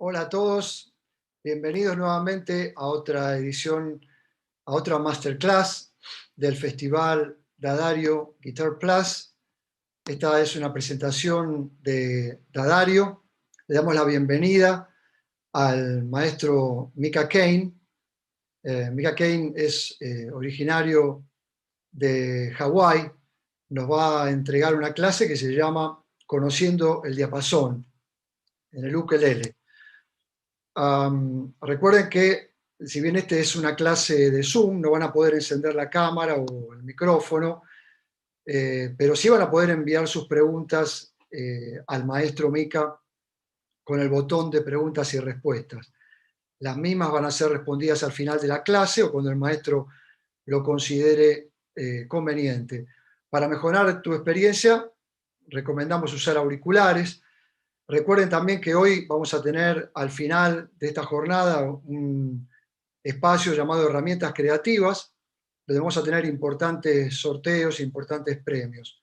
Hola a todos, bienvenidos nuevamente a otra edición, a otra masterclass del Festival Dadario Guitar Plus. Esta es una presentación de Dadario. Le damos la bienvenida al maestro MIKA Kane. MIKA Kane es originario de Hawái. Nos va a entregar una clase que se llama Conociendo el diapasón en el ukelele. Recuerden que si bien este es una clase de Zoom, no van a poder encender la cámara o el micrófono, pero sí van a poder enviar sus preguntas al maestro Mika con el botón de preguntas y respuestas. Las mismas van a ser respondidas al final de la clase o cuando el maestro lo considere conveniente. Para mejorar tu experiencia, recomendamos usar auriculares. Recuerden también que hoy vamos a tener al final de esta jornada un espacio llamado Herramientas Creativas, donde vamos a tener importantes sorteos, importantes premios.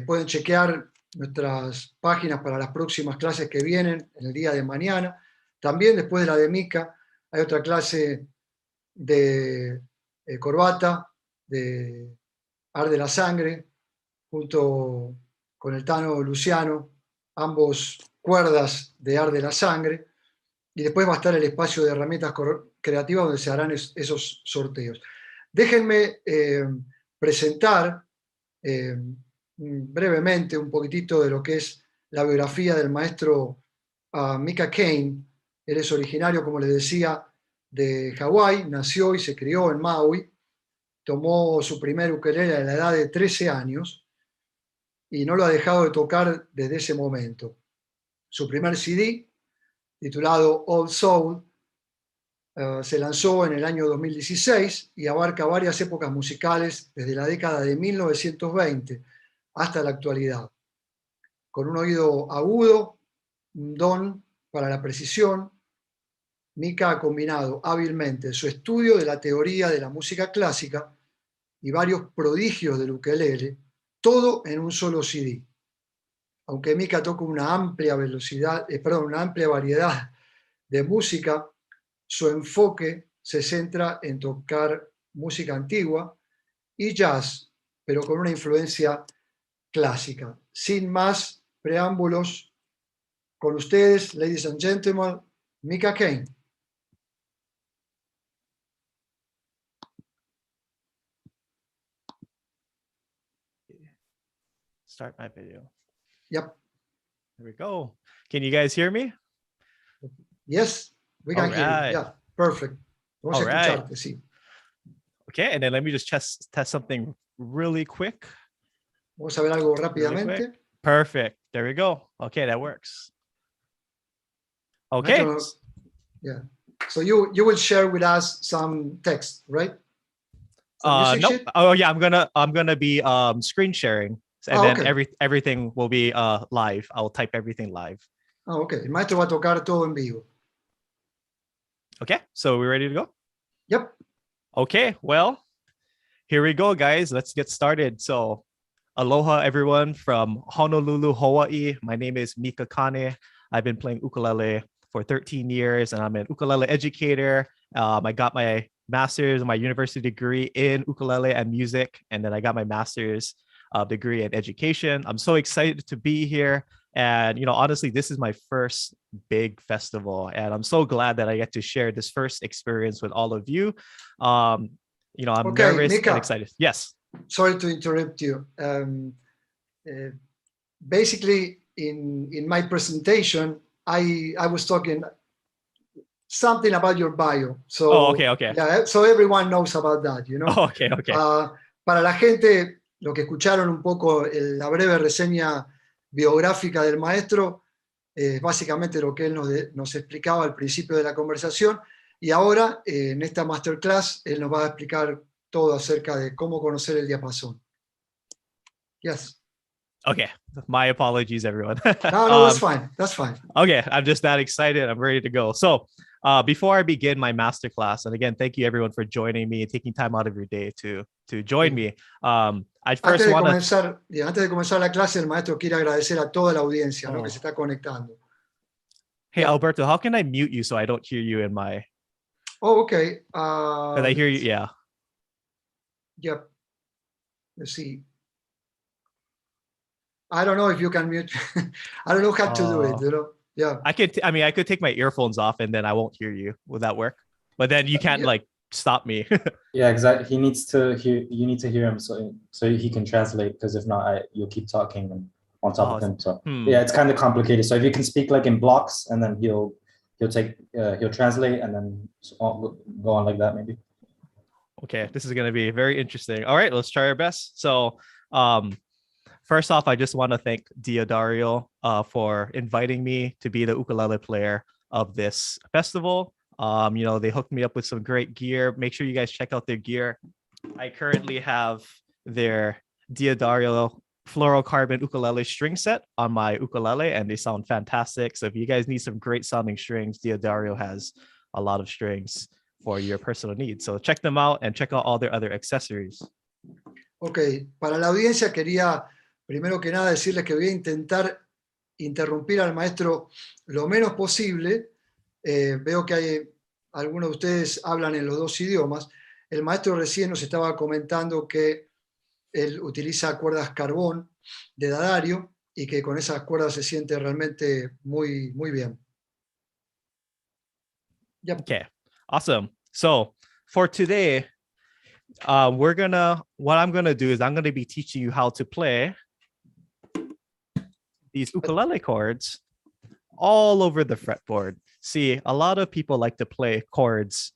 Pueden chequear nuestras páginas para las próximas clases que vienen en el día de mañana. También después de la de Mika hay otra clase de corbata, de Arde la Sangre, junto con el Tano Luciano, ambos cuerdas de Arde la Sangre, y después va a estar el espacio de herramientas creativas donde se harán esos sorteos. Déjenme presentar brevemente un poquitito de lo que es la biografía del maestro MIKA Kane. Él es originario, como les decía, de Hawái, nació y se crió en Maui, tomó su primer ukelele a la edad de 13 años y no lo ha dejado de tocar desde ese momento. Su primer CD, titulado Old Soul, se lanzó en el año 2016 y abarca varias épocas musicales desde la década de 1920 hasta la actualidad. Con un oído agudo, un don para la precisión, Mika ha combinado hábilmente su estudio de la teoría de la música clásica y varios prodigios del ukelele, todo en un solo CD. Aunque Mika toca una amplia variedad de música, su enfoque se centra en tocar música antigua y jazz, pero con una influencia clásica. Sin más preámbulos, con ustedes, ladies and gentlemen, MIKA Kane. Start my video. Yep. There we go. Can you guys hear me? Yes, we can hear you. Yeah, perfect. Vamos a escucharte, sí. Okay, and then let me just test something really quick. Vamos a ver algo rápidamente. Really perfect. There we go. Okay, that works. Okay. Yeah. So you will share with us some text, right? Nope. Oh yeah, I'm gonna be screen sharing, and then okay. everything will be live. I'll type everything live. Okay. El maestro va a tocar todo en vivo. Okay, so we're ready to go? Yep. Okay, well, here we go, guys. Let's get started. So, aloha, everyone from Honolulu, Hawaii. My name is MIKA Kane. I've been playing ukulele for 13 years, and I'm an ukulele educator. I got my master's, my university degree in ukulele and music, and then I got my master's degree in education. I'm so excited to be here. And, honestly, this is my first big festival, and I'm so glad that I get to share this first experience with all of you. I'm nervous Mika, and excited. Yes. Sorry to interrupt you. Basically, in my presentation, I was talking something about your bio. So, okay. Yeah, so everyone knows about that, Okay. Para la gente, lo que escucharon un poco la breve reseña biográfica del maestro, básicamente lo que él nos explicaba al principio de la conversación, y ahora en esta masterclass él nos va a explicar todo acerca de cómo conocer el diapasón. Yes. Okay, my apologies, everyone. No, that's fine. That's fine. Okay, I'm just that excited. I'm ready to go. So before I begin my masterclass, and again, thank you everyone for joining me and taking time out of your day to join me. Antes de comenzar la clase, el maestro quiere agradecer a toda la audiencia, ¿no? Que se está conectando. Hey, Alberto, how can I mute you so I don't hear you in my... Oh, okay. Because I hear you, yeah. Yep. Let's see. I don't know if you can mute. I don't know how to do it, you know? Yeah. I could take my earphones off and then I won't hear you. Would that work? But then you can't like stop me. Yeah, exactly. He needs to hear. You need to hear him so he can translate. Because if not, you'll keep talking on top of him. So yeah, it's kind of complicated. So if you can speak like in blocks, and then he'll translate, and then go on like that maybe. Okay, this is gonna be very interesting. All right, let's try our best. So, first off, I just want to thank Diodario for inviting me to be the ukulele player of this festival. You know, they hooked me up with some great gear. Make sure you guys check out their gear. I currently have their Diodario fluorocarbon ukulele string set on my ukulele, and they sound fantastic. So if you guys need some great sounding strings, Diodario has a lot of strings for your personal needs. So check them out and check out all their other accessories. Ok, para la audiencia quería primero que nada decirles que voy a intentar interrumpir al maestro lo menos posible. Veo que hay algunos de ustedes hablan en los dos idiomas. El maestro recién nos estaba comentando que él utiliza cuerdas carbón de Dadario y que con esas cuerdas se siente realmente muy, muy bien. Yep. Okay, awesome. So for today, what I'm gonna do is I'm gonna be teaching you how to play these ukulele chords all over the fretboard. See, a lot of people like to play chords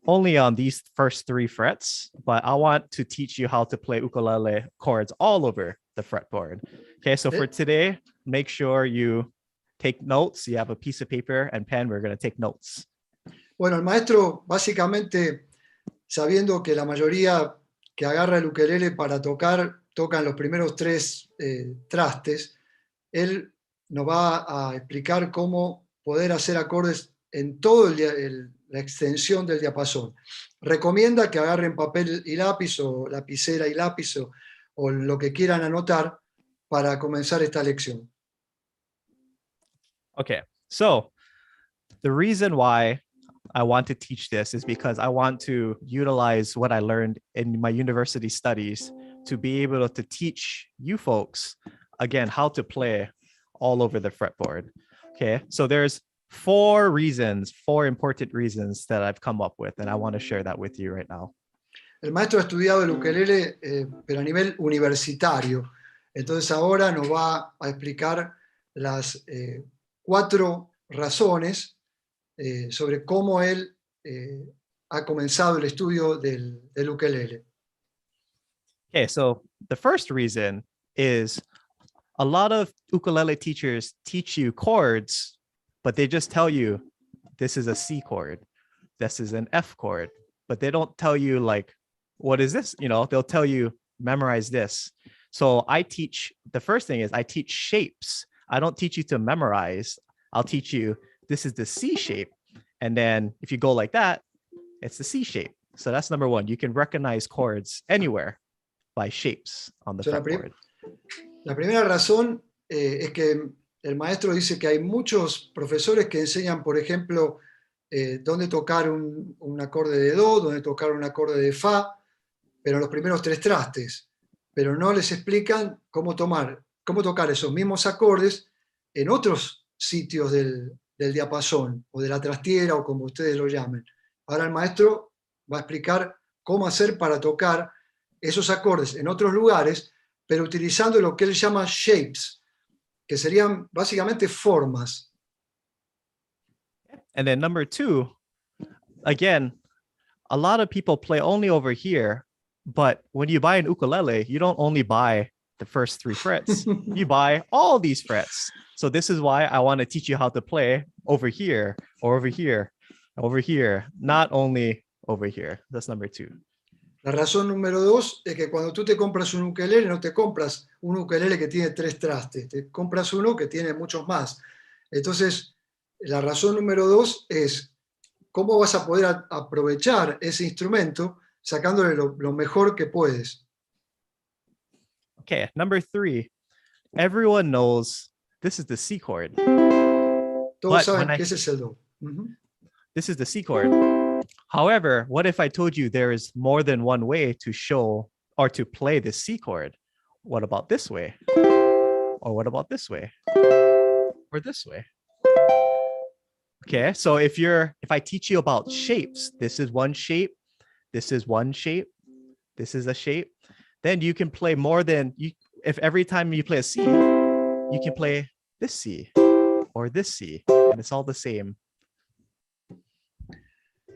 only on these first 3 frets, but I want to teach you how to play ukulele chords all over the fretboard. Okay, so for today, make sure you take notes. You have a piece of paper and pen. We're going to take notes. Bueno, el maestro, básicamente, sabiendo que la mayoría que agarra el ukelele para tocar, tocan los primeros 3 trastes, él nos va a explicar cómo poder hacer acordes en toda la extensión del diapasón. Recomienda que agarren papel y lápiz o lapicera y lápiz o lo que quieran anotar para comenzar esta lección. Okay, so the reason why I want to teach this is because I want to utilize what I learned in my university studies to be able to teach you folks, again, how to play all over the fretboard. Okay, so there's 4 important reasons that I've come up with, and I want to share that with you right now. El maestro ha estudiado el ukelele, pero a nivel universitario. Entonces ahora nos va a explicar las 4 razones sobre cómo él ha comenzado el estudio del ukelele. Okay, so the first reason is a lot of ukulele teachers teach you chords, but they just tell you this is a C chord, this is an F chord, but they don't tell you like, what is this? You know, they'll tell you memorize this. So the first thing is I teach shapes. I don't teach you to memorize. I'll teach you this is the C shape. And then if you go like that, it's the C shape. So that's number 1. You can recognize chords anywhere by shapes on the fretboard. La primera razón es que el maestro dice que hay muchos profesores que enseñan, por ejemplo, dónde tocar un acorde de Do, dónde tocar un acorde de Fa, pero los primeros 3 trastes, pero no les explican cómo tocar esos mismos acordes en otros sitios del diapasón, o de la trastiera, o como ustedes lo llamen. Ahora el maestro va a explicar cómo hacer para tocar esos acordes en otros lugares, pero utilizando lo que él llama shapes, que serían básicamente formas. And then number 2, again, a lot of people play only over here, but when you buy an ukulele, you don't only buy the first 3 frets, you buy all these frets. So this is why I want to teach you how to play over here, or over here, over here, not only over here. That's number 2. La razón número 2 es que cuando tú te compras un ukelele, no te compras un ukelele que tiene 3 trastes, te compras uno que tiene muchos más. Entonces, la razón número 2 es cómo vas a poder aprovechar ese instrumento sacándole lo mejor que puedes. Okay, number 3, everyone knows this is the C chord. Todos saben que ese es el do. This is the C chord. However, what if I told you there is more than one way to show or to play the C chord? What about this way? Or what about this way? Or this way? Okay, so if I teach you about shapes, this is one shape, this is one shape, this is a shape, then you can play more than if every time you play a C, you can play this C or this C, and it's all the same.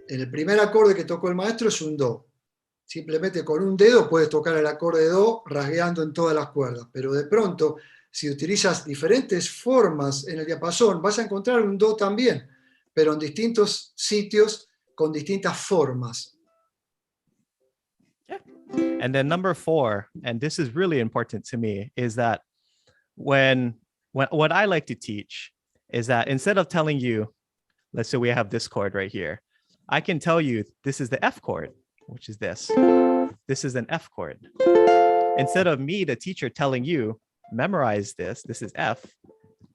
En el primer acorde que tocó el maestro es un do. Simplemente con un dedo puedes tocar el acorde do rasgueando en todas las cuerdas, pero de pronto, si utilizas diferentes formas en el diapasón, vas a encontrar un do también, pero en distintos sitios con distintas formas. Yeah. And then number 4, and this is really important to me, is that when what I like to teach is that instead of telling you, let's say we have this chord right here, I can tell you this is the F chord, which is this. This is an F chord. Instead of me, the teacher, telling you, memorize this is F,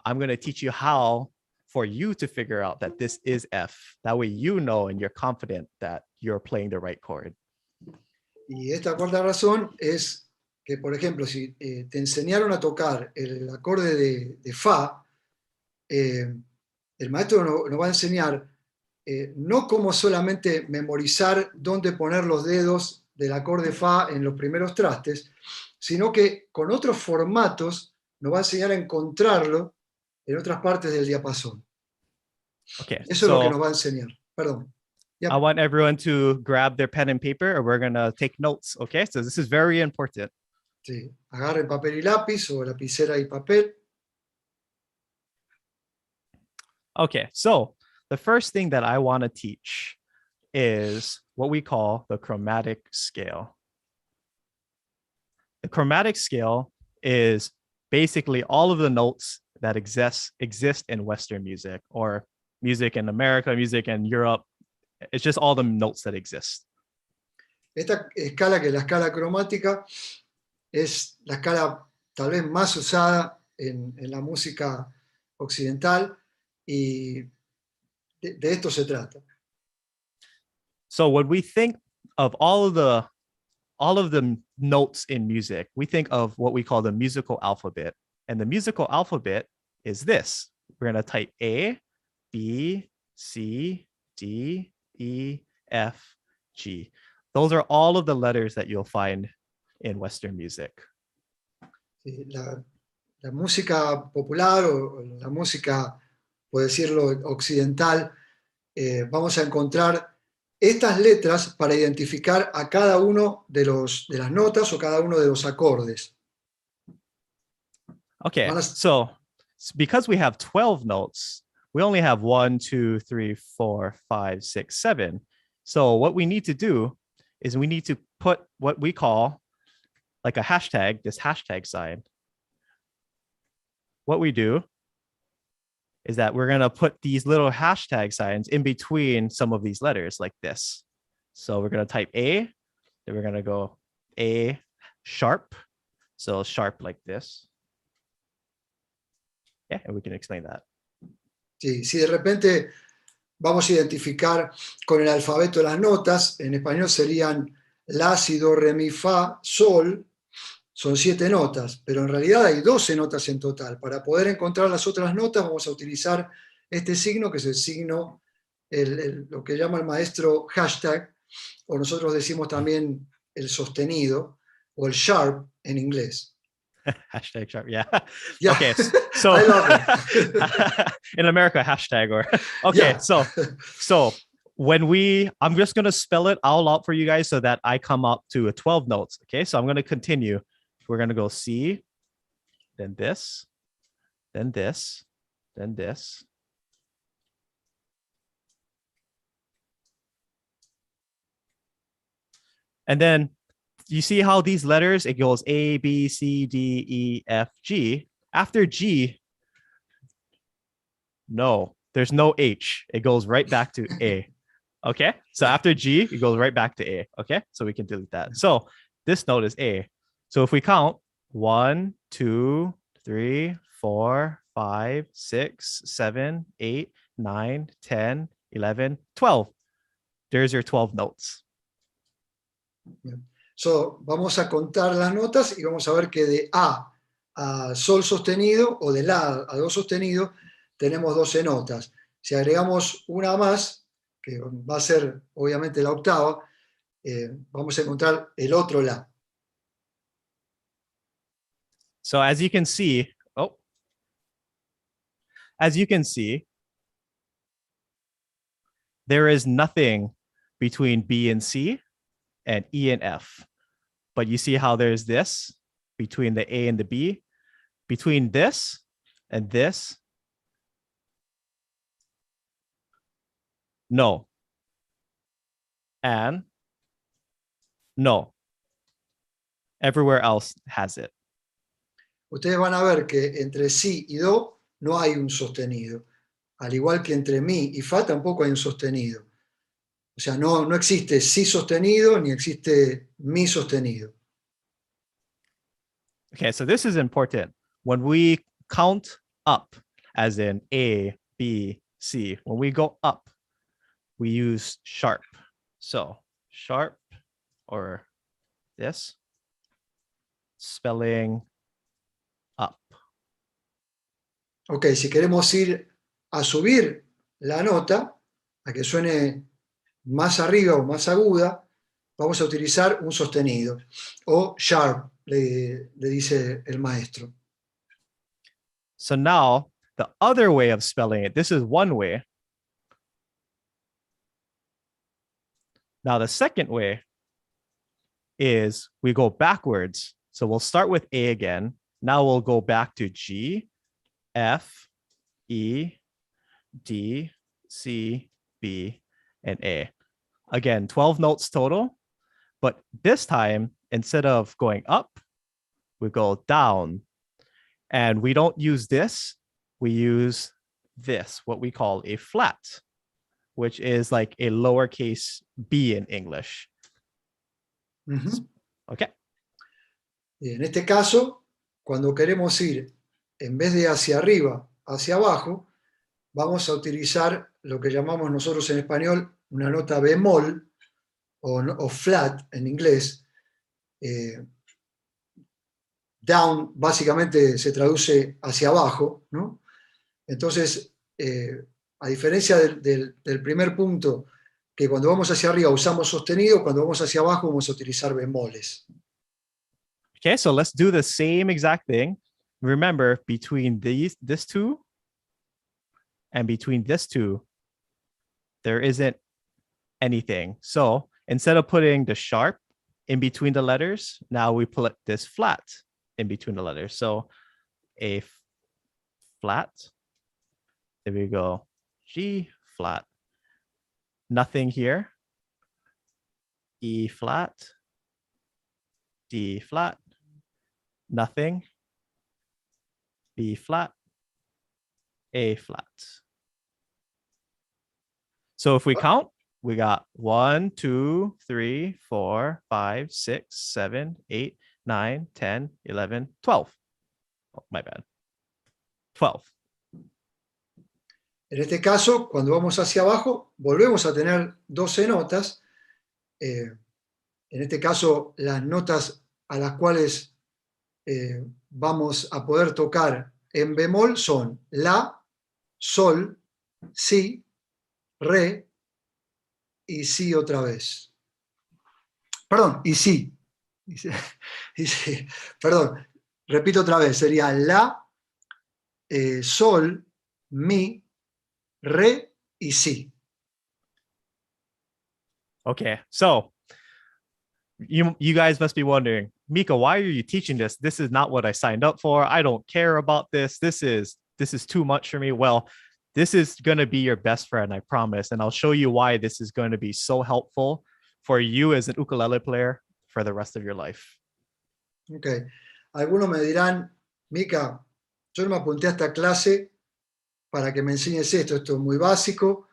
I'm going to teach you how for you to figure out that this is F. That way you know and you're confident that you're playing the right chord. Y esta cuarta razón es que, por ejemplo, si te enseñaron a tocar el acorde de Fa, el maestro nos va a enseñar no cómo solamente memorizar dónde poner los dedos del acorde Fa en los primeros trastes, sino que con otros formatos nos va a enseñar a encontrarlo en otras partes del diapasón. Okay, Eso es lo que nos va a enseñar. Perdón. Yep. I want everyone to grab their pen and paper, or we're going to take notes, okay? So this is very important. Sí. Agarren papel y lápiz o lapicera y papel. Okay, so the first thing that I want to teach is what we call the chromatic scale. The chromatic scale is basically all of the notes that exist in Western music, or music in America, music in Europe. It's just all the notes that exist. Esta escala, que es la escala cromática, es la escala tal vez más usada en la música occidental, y de esto se trata. So when we think of all of the notes in music, we think of what we call the musical alphabet. And the musical alphabet is this. We're going to type A, B, C, D, E, F, G. Those are all of the letters that you'll find in Western music. La música popular o la música, por decirlo, occidental, vamos a encontrar estas letras para identificar a cada uno de las notas o cada uno de los acordes. Okay, so because we have 12 notes, we only have 1, 2, 3, 4, 5, 6, 7. So what we need to do is we need to put what we call like a hashtag, this hashtag sign. What we do is that we're going to put these little hashtag signs in between some of these letters like this. So we're going to type A, then we're going to go A sharp. So sharp like this. Yeah, and we can explain that. Sí, si de repente vamos a identificar con el alfabeto las notas, en español serían la, si, do, re, mi, fa, sol, son 7 notas, pero en realidad hay 12 notas en total. Para poder encontrar las otras notas vamos a utilizar este signo, que es el signo, lo que llama el maestro hashtag, o nosotros decimos también el sostenido, o el sharp en inglés. Hashtag sharp, yeah. Yeah. Okay, so I love it. In America, hashtag or okay, yeah. So when I'm just gonna spell it all out for you guys so that I come up to 12 notes. Okay, so I'm gonna continue. We're gonna go C, then this, then this, then this. And then you see how these letters, it goes A, B, C, D, E, F, G. After G, no, there's no H. It goes right back to A. Okay, so after G, it goes right back to A. Okay, so we can delete that. So this note is A. So if we count 1, 2, 3, 4, 5, 6, 7, 8, 9, 10, 11, 12. There's your 12 notes. So, vamos a contar las notas y vamos a ver que de A a Sol sostenido o de La a Do sostenido tenemos 12 notas. Si agregamos una más, que va a ser obviamente la octava, vamos a encontrar el otro La. So as you can see, there is nothing between B and C and E and F. But you see how there's this between the A and the B, between this and this. No. And no. Everywhere else has it. Ustedes van a ver que entre Si y Do no hay un sostenido. Al igual que entre Mi y Fa tampoco hay un sostenido. O sea, no existe Si sostenido ni existe Mi sostenido. Okay, so this is important. When we count up, as in A, B, C, when we go up, we use sharp. So sharp or this, spelling up. Ok, si queremos ir a subir la nota, a que suene más arriba o más aguda, vamos a utilizar un sostenido. O sharp, le dice el maestro. So now, the other way of spelling it, this is one way. Now, the second way is we go backwards. So we'll start with A again. Now we'll go back to G, F, E, D, C, B, and A. Again, 12 notes total. But this time, instead of going up, we go down. And we don't use this. We use this, what we call a flat, which is like a lowercase b in English. Okay. Y en este caso, cuando queremos ir, en vez de hacia arriba, hacia abajo, vamos a utilizar lo que llamamos nosotros en español una nota bemol o flat en inglés. Down básicamente se traduce hacia abajo, ¿no? Entonces, a diferencia del primer punto, que cuando vamos hacia arriba usamos sostenido, cuando vamos hacia abajo vamos a utilizar bemoles. Okay, so let's do the same exact thing. Remember, between this two and between this two, there isn't anything. So instead of putting the sharp in between the letters, now we put this flat in between the letters. So a flat, there we go, G flat, nothing here, E flat, D flat, nothing, B flat, A flat. So if we count, we got 1, 2, 3, 4, 5, 6, 7, 8, 9, 10, 11, 12. Oh, my bad. 12. En este caso, cuando vamos hacia abajo, volvemos a tener 12 notas. En este caso, las notas a las cuales vamos a poder tocar en bemol son La, Sol, Si, Re y Si otra vez. Perdón, y Si. Perdón, repito otra vez, sería La, Sol, Mi, Re y Si. Okay, so you guys must be wondering, Mika, why are you teaching this? This is not what I signed up for. I don't care about this. This is too much for me. Well, this is going to be your best friend, I promise. And I'll show you why this is going to be so helpful for you as an ukulele player for the rest of your life. Ok. Algunos me dirán, Mika, yo no me apunté a esta clase para que me enseñes esto es muy básico,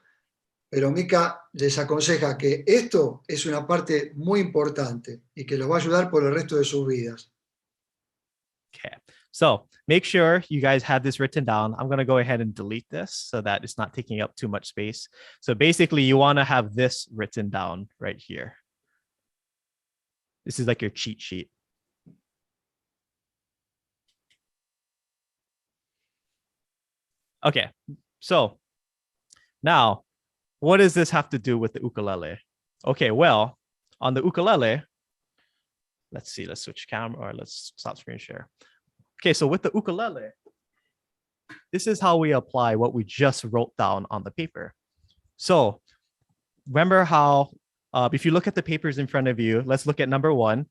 pero Mika les aconseja que esto es una parte muy importante y que los va a ayudar por el resto de sus vidas. Okay. So make sure you guys have this written down. I'm going to go ahead and delete this so that it's not taking up too much space. So basically you want to have this written down right here. This is like your cheat sheet. Okay, so now what does this have to do with the ukulele? Okay, well, on the ukulele, let's see, let's switch camera or let's stop screen share. Okay, so with the ukulele, this is how we apply what we just wrote down on the paper. So remember how, if you look at the papers in front of you, let's look at number 1.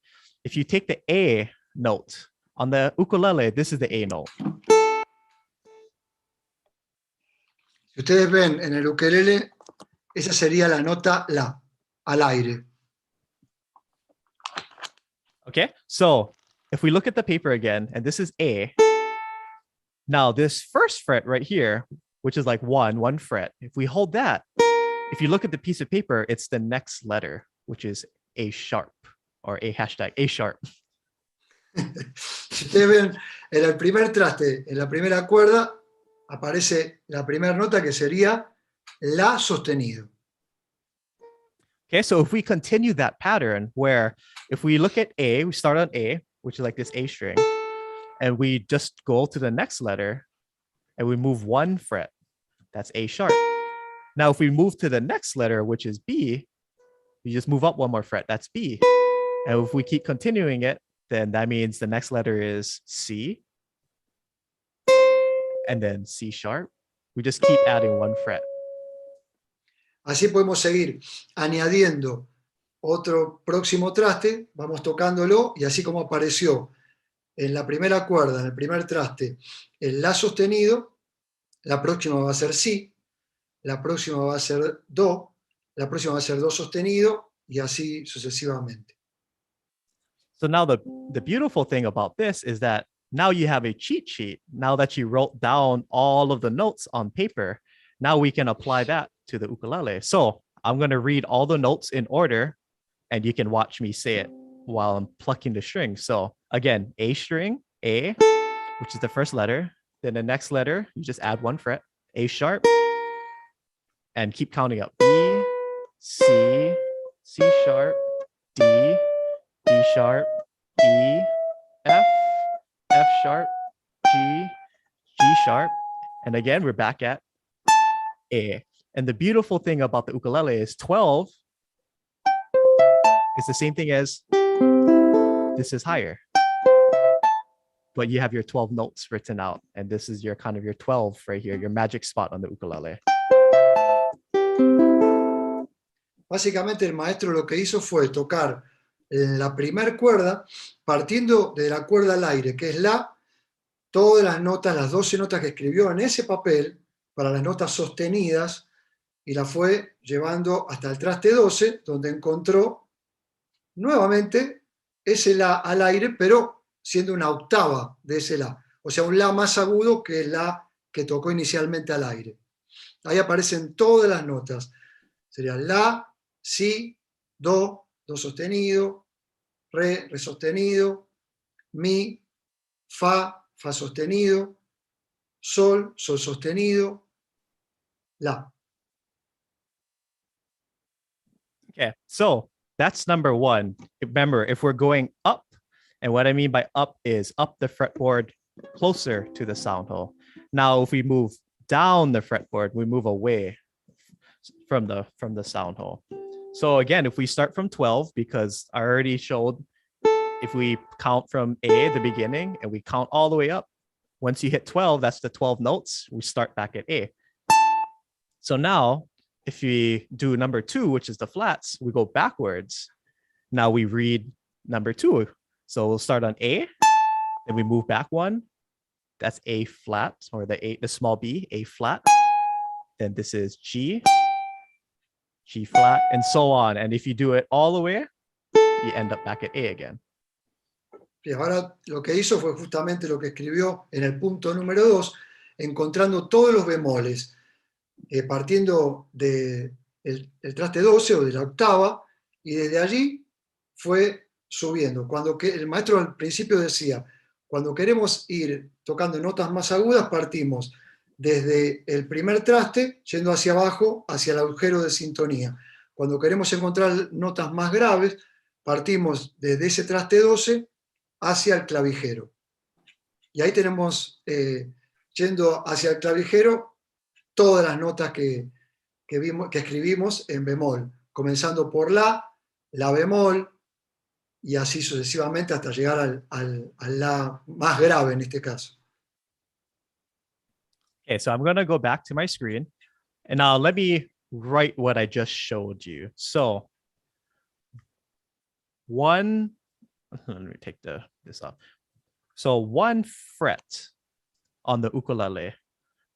If you take the A note on the ukulele, this is the A note. Si ustedes ven en el ukelele, esa sería la nota La, al aire. Okay, so if we look at the paper again, and this is A, now this first fret right here, which is like one fret, if we hold that, if you look at the piece of paper, it's the next letter, which is A sharp or A hashtag A sharp. Si ustedes ven en el primer traste, en la primera cuerda, aparece la primera nota que sería La sostenido. Okay, so if we continue that pattern where if we look at A, we start on A, which is like this A string, and we just go to the next letter and we move 1 fret, that's A sharp. Now, if we move to the next letter, which is B, we just move up 1 more fret, that's B. And if we keep continuing it, then that means the next letter is C, and then C sharp. We just keep adding 1 fret. Así podemos seguir añadiendo otro próximo traste, vamos tocándolo, y así como apareció en la primera cuerda, en el primer traste, el La sostenido, la próxima va a ser Si, la próxima va a ser Do, la próxima va a ser Do sostenido, y así sucesivamente. So now the beautiful thing about this is that now you have a cheat sheet. Now that you wrote down all of the notes on paper, now we can apply that to the ukulele. So I'm going to read all the notes in order, and you can watch me say it while I'm plucking the string. So again, A string, A, which is the first letter. Then the next letter, you just add 1 fret, A sharp, and keep counting up. B, C, C sharp, D, D sharp, E, F, F sharp, G, G sharp. And again, we're back at A. And the beautiful thing about the ukulele is 12 is the same thing as this is higher. But you have your 12 notes written out. And this is your kind of your 12 right here, your magic spot on the ukulele. Básicamente el maestro lo que hizo fue tocar la primera cuerda, partiendo de la cuerda al aire, que es La, todas las notas, las 12 notas que escribió en ese papel, para las notas sostenidas, y la fue llevando hasta el traste 12, donde encontró nuevamente ese La al aire, pero siendo una octava de ese La. O sea, un La más agudo que el La que tocó inicialmente al aire. Ahí aparecen todas las notas. Sería La, Si, Do, Do sostenido, Re, Re sostenido, Mi, Fa, Fa sostenido, Sol, Sol sostenido, La. Okay, so that's number 1. Remember, if we're going up, and what I mean by up is up the fretboard closer to the sound hole. Now, if we move down the fretboard, we move away from the sound hole. So again, if we start from 12, because I already showed if we count from A at the beginning and we count all the way up, once you hit 12, that's the 12 notes, we start back at A. So now, if we do number 2, which is the flats, we go backwards. Now we read number 2. So we'll start on A, then we move back 1. That's A flat, or the small B, A flat. Then this is G, G flat, and so on. And if you do it all the way, you end up back at A again. Y ahora lo que hizo fue justamente lo que escribió en el punto número 2, encontrando todos los bemoles, partiendo del traste 12 o de la octava, y desde allí fue subiendo. El maestro al principio decía, Cuando queremos ir tocando notas más agudas, partimos desde el primer traste, yendo hacia abajo, hacia el agujero de sintonía. Cuando queremos encontrar notas más graves, partimos desde ese traste 12 hacia el clavijero. Y ahí tenemos, yendo hacia el clavijero, todas las notas que escribimos en bemol, comenzando por la bemol, y así sucesivamente hasta llegar al la más grave en este caso. Okay, so I'm going to go back to my screen, and now let me write what I just showed you. So let me take this off. So 1 fret on the ukulele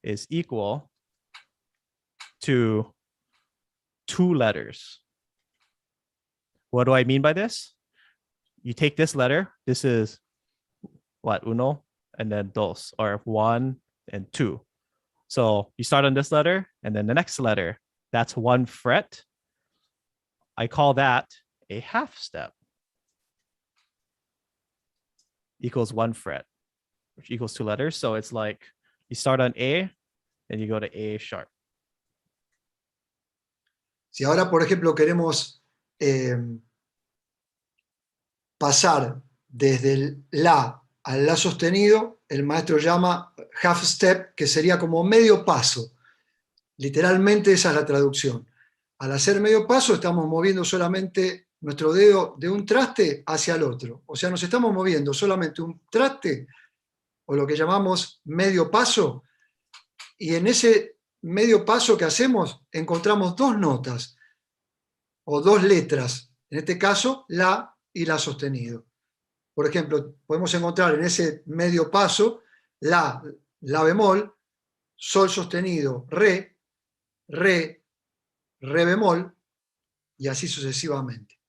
is equal to 2 letters. What do I mean by this? You take this letter, this is what, uno, and then dos, or 1 and 2. So you start on this letter, and then the next letter, that's 1 fret. I call that a half step. Equals 1 fret, which equals 2 letters. So it's like you start on A, then you go to A sharp. Si ahora, por ejemplo, queremos pasar desde el la al la sostenido, el maestro llama half step, que sería como medio paso. Literalmente esa es la traducción. Al hacer medio paso estamos moviendo solamente nuestro dedo de un traste hacia el otro. O sea, nos estamos moviendo solamente un traste, o lo que llamamos medio paso, y en ese medio paso que hacemos encontramos 2 notas, o 2 letras, en este caso la y la sostenido. Por ejemplo, podemos encontrar en ese medio paso la bemol, sol sostenido, re bemol, y así sucesivamente.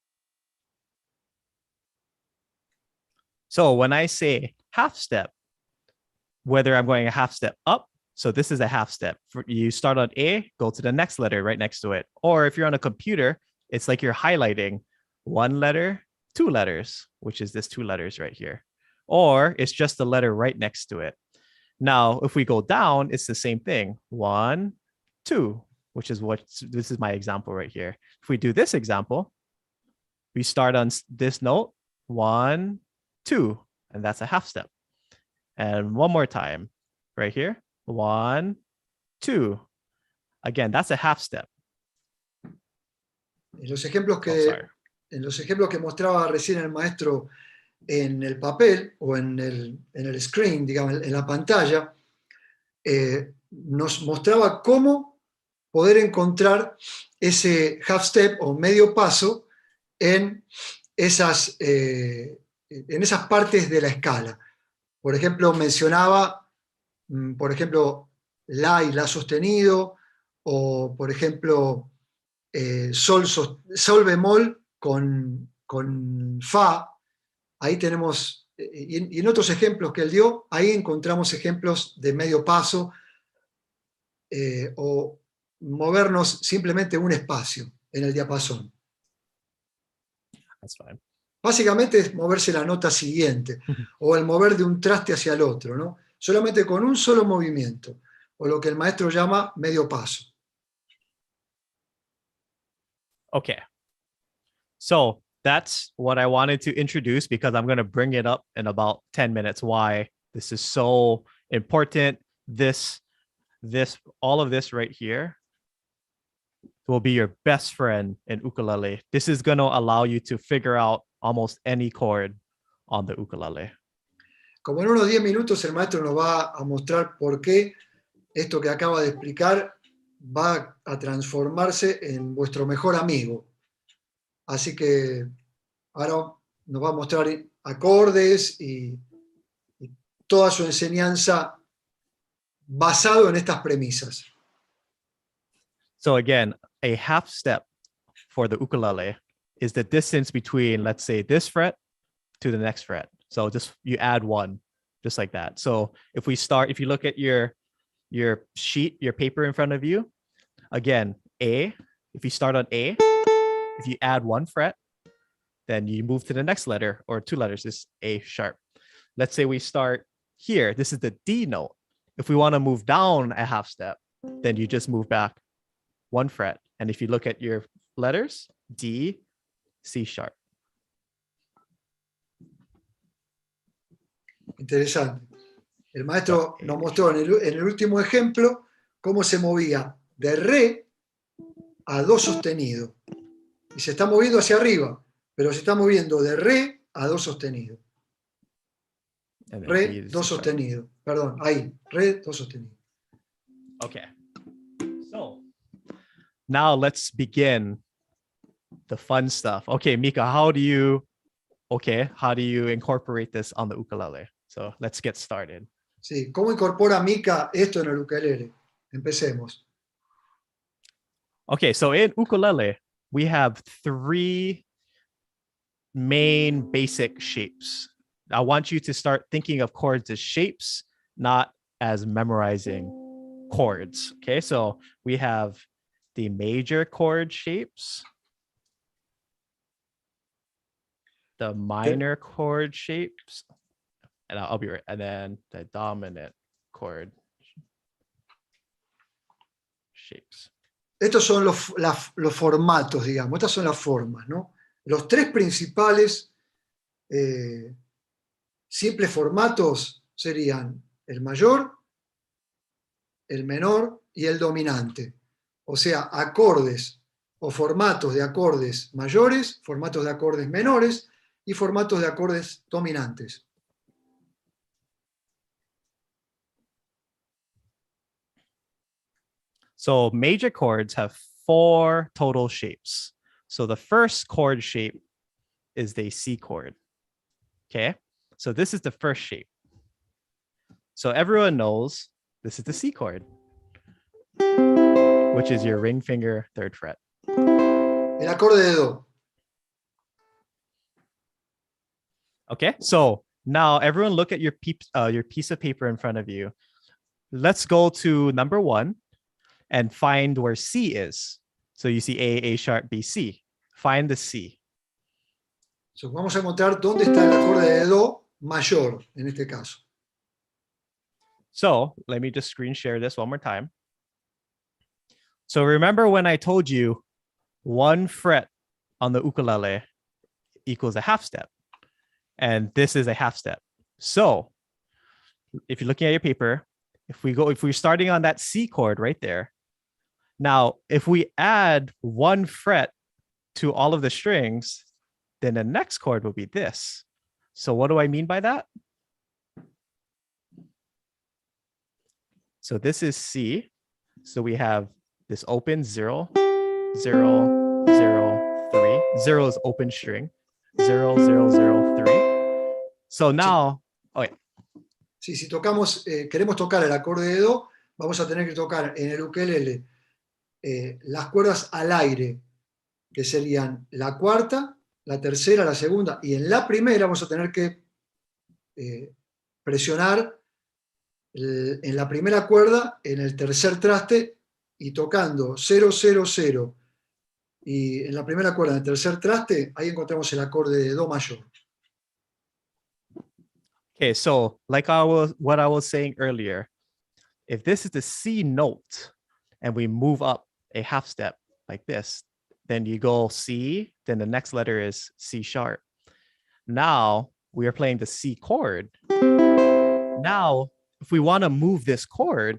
So when I say half step, whether I'm going a half step up, so this is a half step. You start on A, go to the next letter right next to it. Or if you're on a computer, it's like you're highlighting 1 letter, 2 letters, which is this 2 letters right here. Or it's just the letter right next to it. Now, if we go down, it's the same thing. 1, 2, which is this is my example right here. If we do this example, we start on this note, 1, 2, and that's a half step. And one more time, right here, 1, 2. Again, that's a half step. En los ejemplos que mostraba recién el maestro en el papel o en el screen, digamos, en la pantalla, nos mostraba cómo poder encontrar ese half step o medio paso en esas partes de la escala. Por ejemplo, mencionaba, la y la sostenido, o por ejemplo, sol bemol con fa. Ahí tenemos, y en otros ejemplos que él dio, ahí encontramos ejemplos de medio paso, o movernos simplemente un espacio en el diapasón. That's fine. Básicamente es moverse la nota siguiente, o el mover de un traste hacia el otro, ¿no? Solamente con un solo movimiento, o lo que el maestro llama medio paso. Okay. So that's what I wanted to introduce, because I'm going to bring it up in about 10 minutes, why this is so important. All of this right here will be your best friend in ukulele. This is going to allow you to figure out almost any chord on the ukulele. Como en unos 10 minutos el maestro nos va a mostrar por qué esto que acaba de explicar va a transformarse en vuestro mejor amigo. Así que ahora nos va a mostrar acordes y toda su enseñanza basado en estas premisas. So again, a half step for the ukulele is the distance between, let's say, this fret to the next fret. So just you add 1, just like that. So if you look at your sheet, your paper in front of you, again, A, if you start on A, if you add 1 fret, then you move to the next letter, or 2 letters, is A sharp. let's say we start here. This is the D note. If we want to move down a half step, then you just move back one fret. And if you look at your letters, D, C sharp. Interesante. El maestro nos mostró en el último ejemplo cómo se movía de re a do sostenido. Y se está moviendo hacia arriba, pero se está moviendo de re a do sostenido. Re, do sostenido. Perdón, ahí. Re, do sostenido. Okay. So now let's begin the fun stuff. Okay, Mika, how do you incorporate this on the ukulele? So let's get started. Sí, ¿cómo incorpora Mika esto en el ukelele? Empecemos. Okay, so in ukulele, we have 3 main basic shapes. I want you to start thinking of chords as shapes, not as memorizing chords. Okay, so we have the major chord shapes, the minor chord shapes, and I'll be right, and then the dominant chord shapes. Estos son los formatos, digamos, estas son las formas, ¿no? Los 3 principales simples formatos serían el mayor, el menor y el dominante. O sea, acordes o formatos de acordes mayores, formatos de acordes menores y formatos de acordes dominantes. So major chords have 4 total shapes. So the first chord shape is the C chord. Okay, so this is the first shape. So everyone knows this is the C chord, which is your ring finger 3rd fret. El acorde de do. Okay, so now everyone look at your piece of paper in front of you. Let's go to number 1 and find where C is. So you see A sharp, B, C. Find the C. So, vamos a encontrar dónde está el acorde de do mayor, en este caso. So let me just screen share this one more time. So remember when I told you 1 fret on the ukulele equals a half step, and this is a half step. So if you're looking at your paper, if we're starting on that C chord right there, now if we add 1 fret to all of the strings, then the next chord will be this. So what do I mean by that? So this is C. So we have this open 0, 0, 0, 3. 0 is open string. 0, 0, 0, 3. So now, Sí, si tocamos, queremos tocar el acorde de do, vamos a tener que tocar en el ukelele las cuerdas al aire, que serían la cuarta, la tercera, la segunda, y en la primera vamos a tener que presionar en la primera cuerda, en el tercer traste, y tocando 0, 0, 0, y en la primera cuerda, en el tercer traste, ahí encontramos el acorde de do mayor. Okay, so like what I was saying earlier, if this is the C note and we move up a half step like this, then you go C, then the next letter is C sharp. Now we are playing the C chord. Now, if we want to move this chord,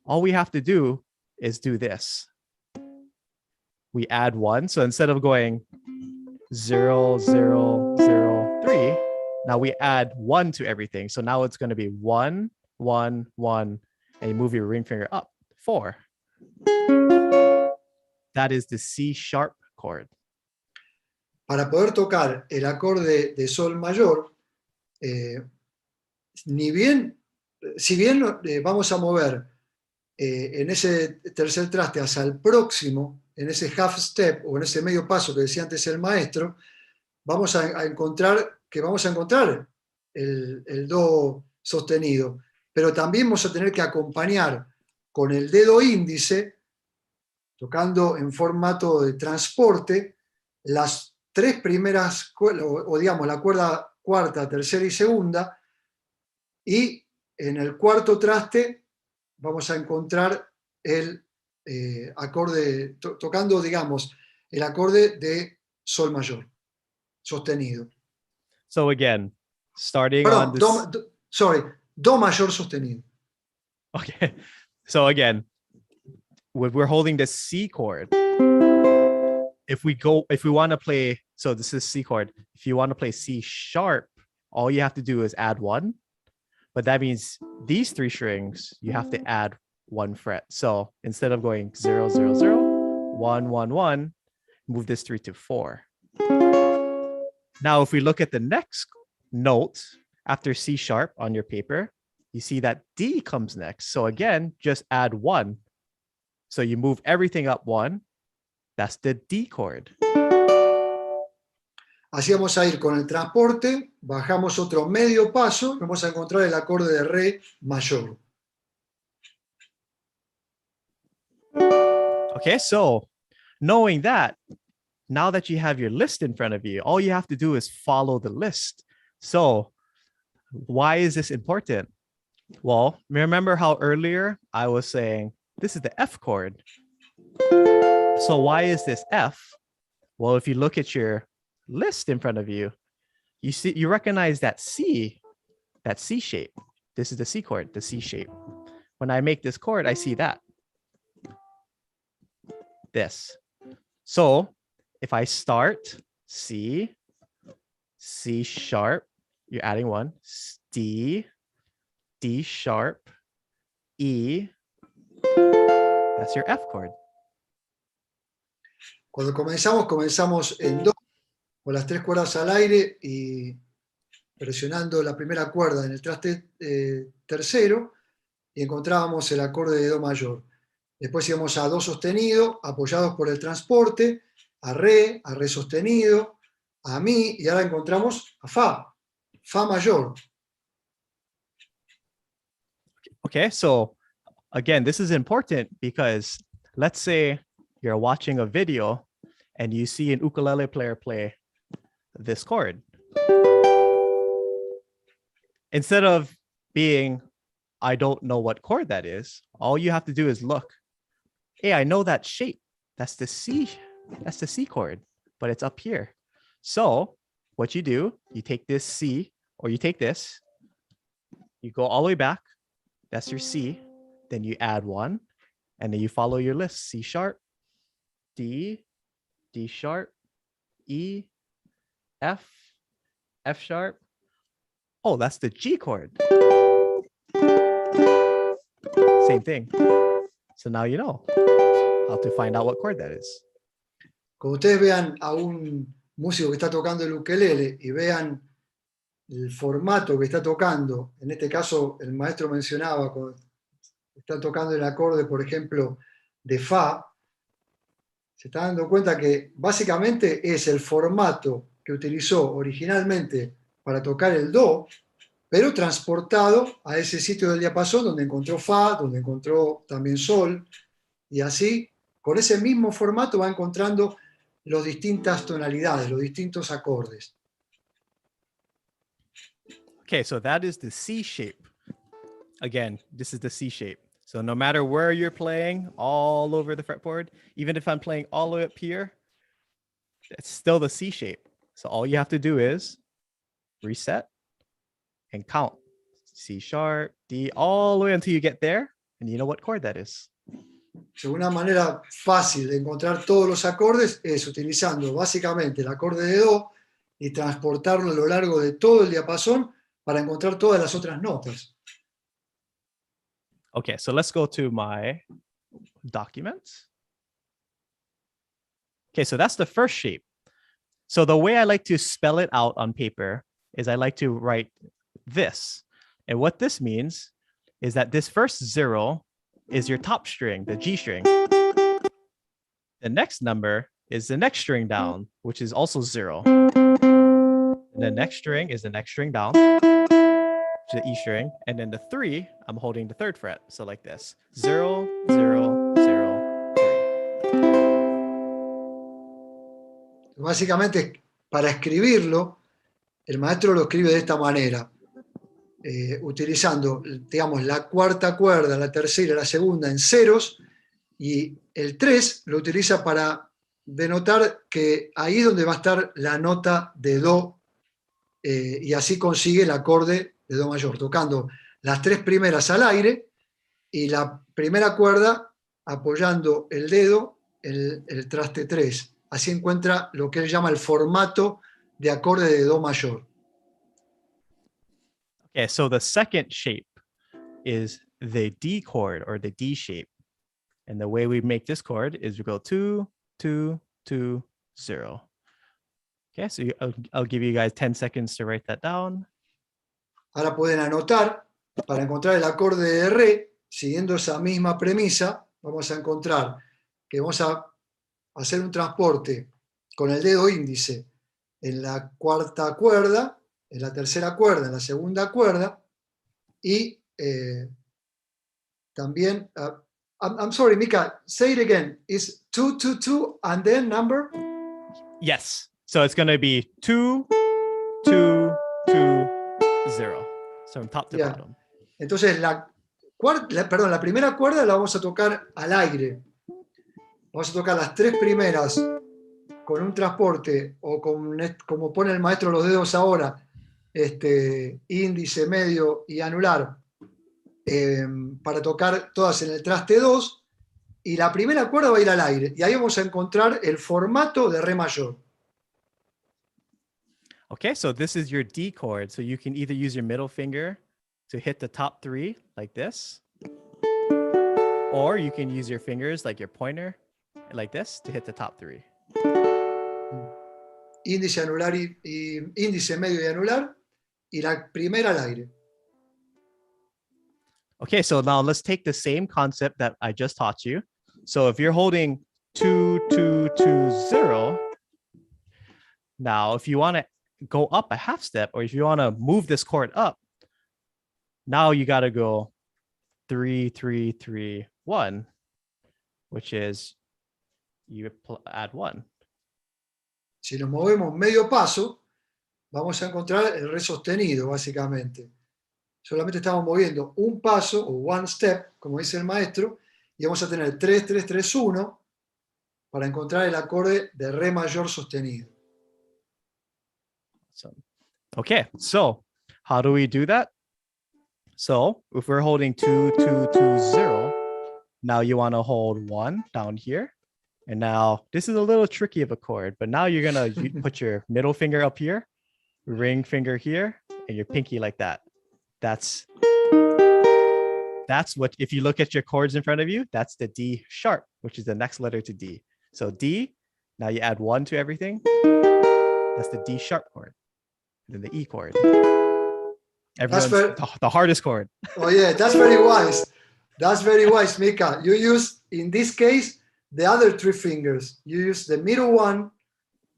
all we have to do is do this. We add 1. So instead of going 0, 0, 0, 3, now we add 1 to everything. So now it's going to be 1, 1, 1, and you move your ring finger up, 4. That is the C sharp chord. Para poder tocar el acorde de sol mayor, si bien vamos a mover en ese tercer traste hacia el próximo, en ese half step o en ese medio paso que decía antes el maestro, vamos a encontrar el do sostenido, pero también vamos a tener que acompañar con el dedo índice, tocando en formato de transporte, las 3 primeras, o digamos la cuerda cuarta, tercera y segunda, y en el cuarto traste vamos a encontrar el acorde, tocando, digamos, el acorde de sol mayor, sostenido. So again, starting on Perdón, this. do mayor sostenido. Okay, so again, when we're holding the C chord, if we want to play, so this is C chord. If you want to play C sharp, all you have to do is add 1. But that means these 3 strings, you have to add 1 fret. So instead of going 0, 0, 0, 1, 1, 1, move this 3 to 4. Now, if we look at the next note after C sharp on your paper, you see that D comes next. So again, just add 1. So you move everything up 1. That's the D chord. Así vamos a ir con el transporte, bajamos otro medio paso, vamos a encontrar el acorde de re mayor. Okay, so knowing that, now that you have your list in front of you, all you have to do is follow the list. So why is this important? Well, remember how earlier I was saying this is the F chord. So why is this F? Well, if you look at your list in front of you, you recognize that C shape. This is the C chord, the C shape. When I make this chord, I see that. This. So if I start C, C sharp, you're adding 1, D, D sharp, E, that's your F chord. Cuando comenzamos en do, con las 3 cuerdas al aire y presionando la primera cuerda en el traste tercero, y encontrábamos el acorde de do mayor. Después íbamos a do sostenido, apoyados por el transporte, a re sostenido, a mi, y ahora encontramos a fa mayor. Okay, so again, this is important because let's say you're watching a video and you see an ukulele player play this chord. Instead of being, I don't know what chord that is, all you have to do is look. Hey, I know that shape. That's the C chord, but it's up here. So what you do, you take this C, or you take this, you go all the way back, that's your C, then you add 1, and then you follow your list. C sharp, D, D sharp, E, F, F sharp. Oh, that's the G chord. Same thing. So now you know how to find out what chord that is. Cuando ustedes vean a un músico que está tocando el ukelele y vean el formato que está tocando, en este caso el maestro mencionaba, cuando está tocando el acorde, por ejemplo, de fa, se está dando cuenta que básicamente es el formato que utilizó originalmente para tocar el do, pero transportado a ese sitio del diapasón donde encontró fa, donde encontró también sol, y así, con ese mismo formato va encontrando las distintas tonalidades, los distintos acordes. Okay, so that is the C shape. Again, this is the C shape. So no matter where you're playing, all over the fretboard, even if I'm playing all the way up here, it's still the C shape. So all you have to do is reset and count. C sharp, D, all the way until you get there, and you know what chord that is. So, una manera fácil de encontrar todos los acordes es utilizando básicamente el acorde de do y transportarlo a lo largo de todo el diapasón para encontrar todas las otras notas. Okay, so let's go to my documents. Okay, so that's the first shape. So the way I like to spell it out on paper is I like to write this. And what this means is that this first 0 is your top string, the G string. The next number is the next string down, which is also 0. And the next string is the next string down, which is the E string. And then the 3, I'm holding the 3rd fret. So like this, 0, 0, 0, 3. Básicamente, para escribirlo, el maestro lo escribe de esta manera. utilizando, digamos, la cuarta cuerda, la tercera y la segunda en ceros, y el 3 lo utiliza para denotar que ahí es donde va a estar la nota de Do, y así consigue el acorde de Do mayor, tocando las 3 primeras al aire y la primera cuerda apoyando el dedo en el traste 3. Así encuentra lo que él llama el formato de acorde de Do mayor. Okay, so the second shape is the D chord or the D shape. And the way we make this chord is we go 2, 2, 2, 0. Okay, so I'll give you guys 10 seconds to write that down. Ahora pueden anotar, para encontrar el acorde de Re, siguiendo esa misma premisa, vamos a encontrar que vamos a hacer un transporte con el dedo índice en la cuarta cuerda, en la tercera cuerda, en la segunda cuerda, y también, I'm sorry, Mika, say it again. Is 2, 2, 2, and then number? Yes, so it's going to be 2, 2, 2, 0. So from top to bottom. Entonces, la primera cuerda la vamos a tocar al aire. Vamos a tocar las 3 primeras con un transporte, o como pone el maestro los dedos ahora, índice, medio y anular, para tocar todas en el traste 2, y la primera cuerda va a ir al aire, y ahí vamos a encontrar el formato de Re mayor. Okay, so this is your D chord. So you can either use your middle finger to hit the top 3 like this, or you can use your fingers like your pointer like this to hit the top 3. Índice, anular y índice, medio y anular, y la primera al aire. Okay, so now let's take the same concept that I just taught you. So if you're holding 2, 2, 2, 0, now if you want to go up a half step, or if you want to move this chord up, now you got to go 3, 3, 3, 1, which is you add 1. Si nos movemos medio paso, vamos a encontrar el Re sostenido, básicamente. Solamente estamos moviendo un paso, o one step, como dice el maestro, y vamos a tener 3, 3, 3, 1 para encontrar el acorde de Re mayor sostenido. Okay, so how do we do that? So if we're holding 2, 2, 2, 0, now you want to hold 1 down here. And now this is a little tricky of a chord, but now you're going to put your middle finger up here, ring finger here, and your pinky like that. That's what, if you look at your chords in front of you, that's the D sharp, which is the next letter to D. So D, now you add 1 to everything. That's the D sharp chord. And then the E chord. The hardest chord. Oh yeah, that's very wise. That's very wise, Mika. You use, in this case, the other 3 fingers. You use the middle one,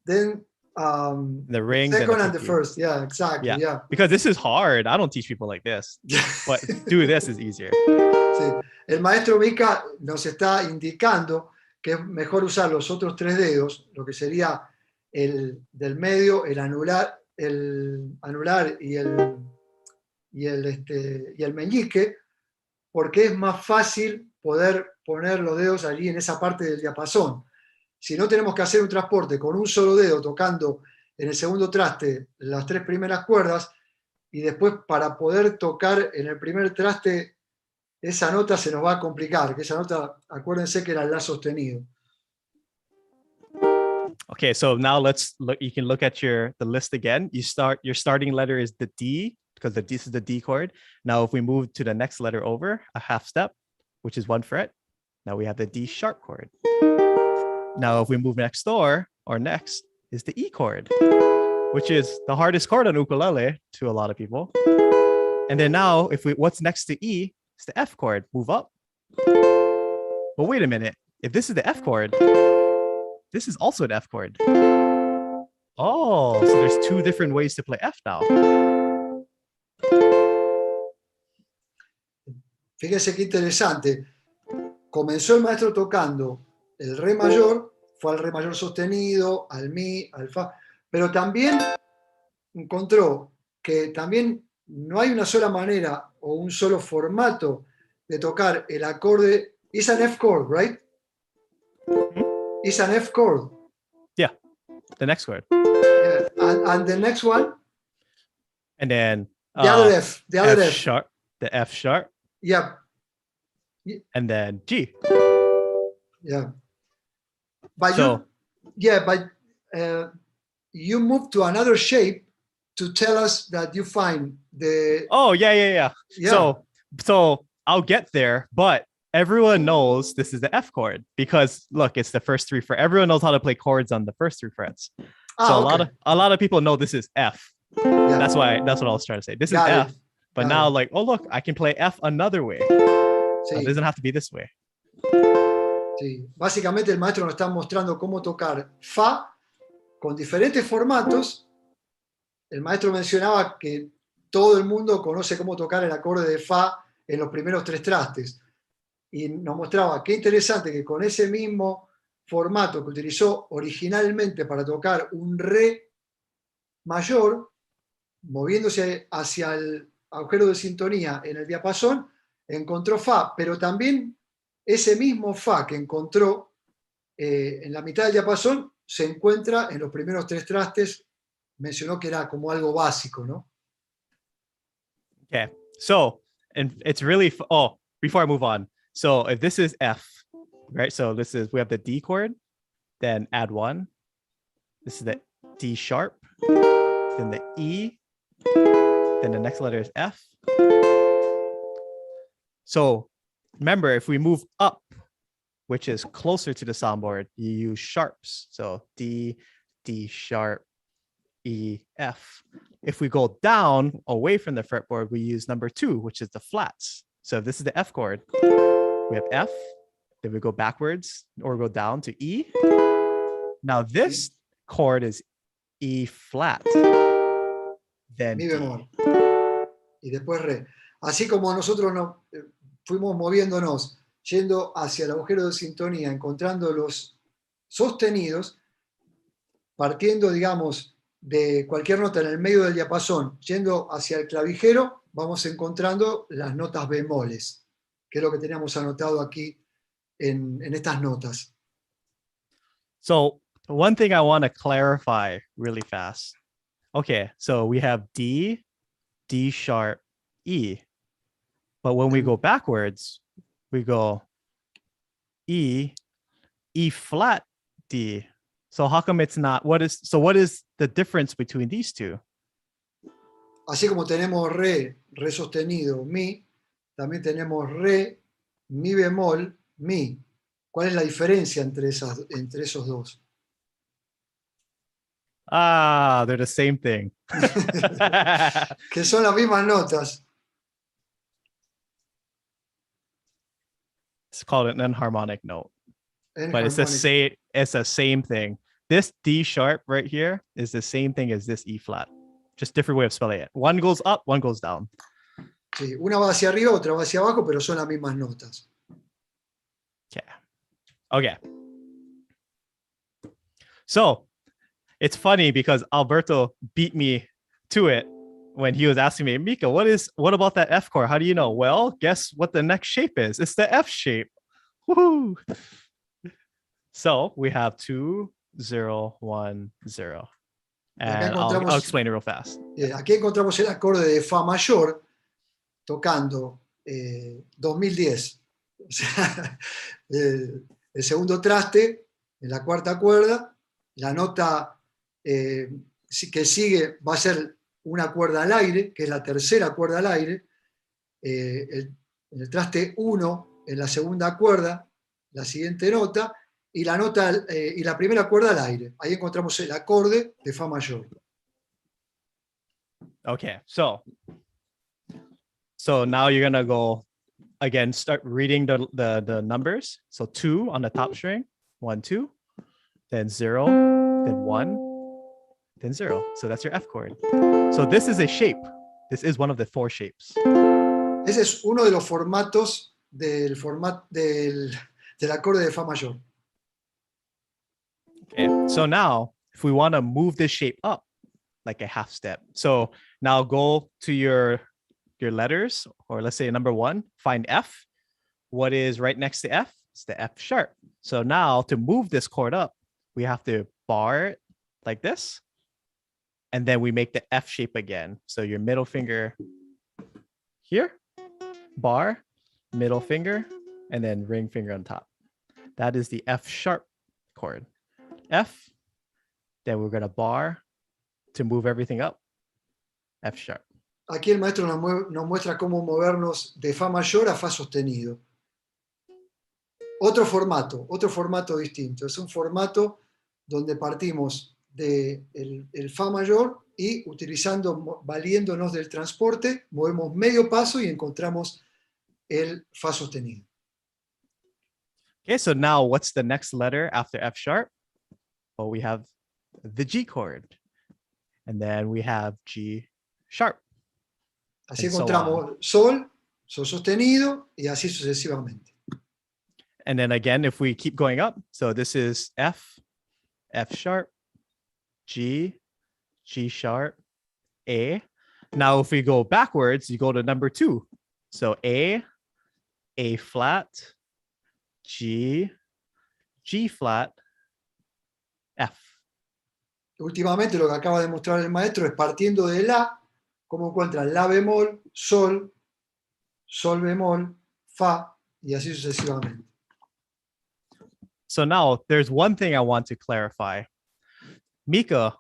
then the ring, the second, and the first. Yeah, exactly. Yeah. Because this is hard. I don't teach people like this. But do this is easier. Sí. El maestro Mika nos está indicando que es mejor usar los otros 3 dedos, lo que sería el del medio, el anular y el meñique, porque es más fácil poder poner los dedos allí en esa parte del diapasón. Si no, tenemos que hacer un transporte con un solo dedo tocando en el segundo traste las 3 primeras cuerdas, y después para poder tocar en el primer traste esa nota se nos va a complicar, que esa nota, acuérdense que era el La sostenido. Okay, so now let's look. You can look at the list again. Your starting letter is the D, because this is the D chord. Now, if we move to the next letter over a half step, which is 1 fret, now we have the D sharp chord. Now, if we move next door, or next is the E chord, which is the hardest chord on ukulele to a lot of people. And then now, what's next to E is the F chord. Move up. But wait a minute. If this is the F chord, this is also an F chord. Oh, so there's 2 different ways to play F now. Fíjense qué interesante. Comenzó el maestro tocando el Re mayor, fue al Re mayor sostenido, al Mi, al Fa, pero también encontró que también no hay una sola manera o un solo formato de tocar el acorde. It's an F chord, right? It's an F chord. Yeah, the next chord. Yeah. And the next one? And then the other F. The other F. Sharp. The F sharp. Yeah. And then G. Yeah. But so, you move to another shape to tell us that you find the. Oh, yeah. So I'll get there, but everyone knows this is the F chord because look, it's the first three frets. Everyone knows how to play chords on the first three frets. So a lot of people know this is F. Yeah. That's what I was trying to say. This is F. But now, like, oh look, I can play F another way. Sí. It doesn't have to be this way. Sí. Básicamente el maestro nos está mostrando cómo tocar Fa con diferentes formatos. El maestro mencionaba que todo el mundo conoce cómo tocar el acorde de Fa en los primeros tres trastes. Y nos mostraba qué interesante que con ese mismo formato que utilizó originalmente para tocar un Re mayor, moviéndose hacia el agujero de sintonía en el diapasón, encontró Fa, pero también ese mismo Fa que encontró en la mitad del diapasón se encuentra en los primeros tres trastes. Mencionó que era como algo básico, ¿no? Okay, so, and it's really, before I move on, so if this is F, right? So we have the D chord, then add one. This is the D sharp, then the E, then the next letter is F. So remember, if we move up, which is closer to the soundboard, you use sharps. So D, D sharp, E, F. If we go down away from the fretboard, we use number 2, which is the flats. So if this is the F chord, we have F, then we go backwards or go down to E. Now this chord is E flat, then Mi bemol. Y después Re. Así como nosotros fuimos moviéndonos, yendo hacia el agujero de sintonía, encontrando los sostenidos, partiendo, digamos, de cualquier nota en el medio del diapasón, yendo hacia el clavijero, vamos encontrando las notas bemoles, que es lo que teníamos anotado aquí en estas notas. So one thing I want to clarify really fast. Okay, so we have D, D sharp, E. But when we go backwards, we go E, E flat, D. So how come it's not, what is the difference between these two? Así como tenemos Re, Re sostenido, Mi, también tenemos Re, Mi bemol, Mi. ¿Cuál es la diferencia entre esos dos? Ah, they're the same thing. Que son las mismas notas. It's called an enharmonic note. But it's the same thing. This D sharp right here is the same thing as this E flat. Just different way of spelling it. One goes up, one goes down. Sí, una va hacia arriba, otra va hacia abajo, pero son las mismas notas. Okay. So it's funny because Alberto beat me to it when he was asking me, Mika, what about that F chord? How do you know? Well, guess what the next shape is? It's the F shape. Woohoo! So we have 2, 0, 1, 0. And I'll explain it real fast. Aquí encontramos el acorde de Fa mayor tocando 2010. O sea, el segundo traste en la cuarta cuerda, la nota que sigue va a ser una cuerda al aire, que es la tercera cuerda al aire, en el traste 1 en la segunda cuerda, la siguiente nota, y la primera cuerda al aire. Ahí encontramos el acorde de Fa mayor. Okay, so now you're gonna go again, start reading the numbers. So 2 on the top string, 1, 2, then 0, then 1, then 0. So that's your F chord. So this is a shape. This is one of the 4 shapes. Ese es uno de los formatos del acorde de Fa mayor. Okay, so now if we want to move this shape up like a half step, so Now go to your letters, or let's say number 1, find F. What is right next to F? It's the F sharp. So now to move this chord up, we have to bar it like this. And then we make the F shape again. So your middle finger here, bar, middle finger, and then ring finger on top. That is the F sharp chord. F, then we're going to bar to move everything up. F sharp. Aquí el maestro nos muestra cómo movernos de fa mayor a fa sostenido. Otro formato distinto. Es un formato donde partimos del fa mayor y valiéndonos del transporte, movemos medio paso y encontramos el fa sostenido. Okay, so now what's the next letter after F sharp? Well, we have the G chord. And then we have G sharp. Así encontramos sol, sol sostenido y así sucesivamente. And then again, if we keep going up, so this is F, F sharp, G, G sharp, A. Now, if we go backwards, you go to number 2. So A flat, G, G flat, F. Últimamente lo que acaba de mostrar el maestro es partiendo de la, cómo encuentran la bemol, sol, sol bemol, fa y así sucesivamente. So now there's one thing I want to clarify. Mika,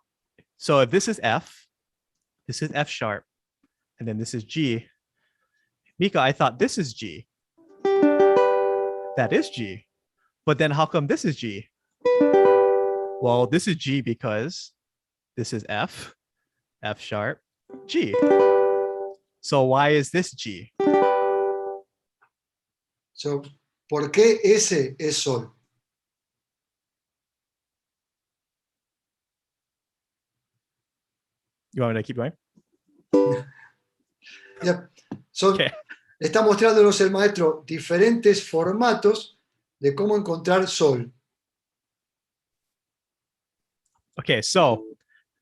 so if this is F sharp, and then this is G. Mika, I thought this is G. That is G. But then how come this is G? Well, this is G because this is F, F sharp, G. So why is this G? So, ¿por qué ese es sol? You want me to keep going? Yeah. Son, Okay. Está mostrándonos el maestro diferentes formatos de cómo encontrar sol. Okay, so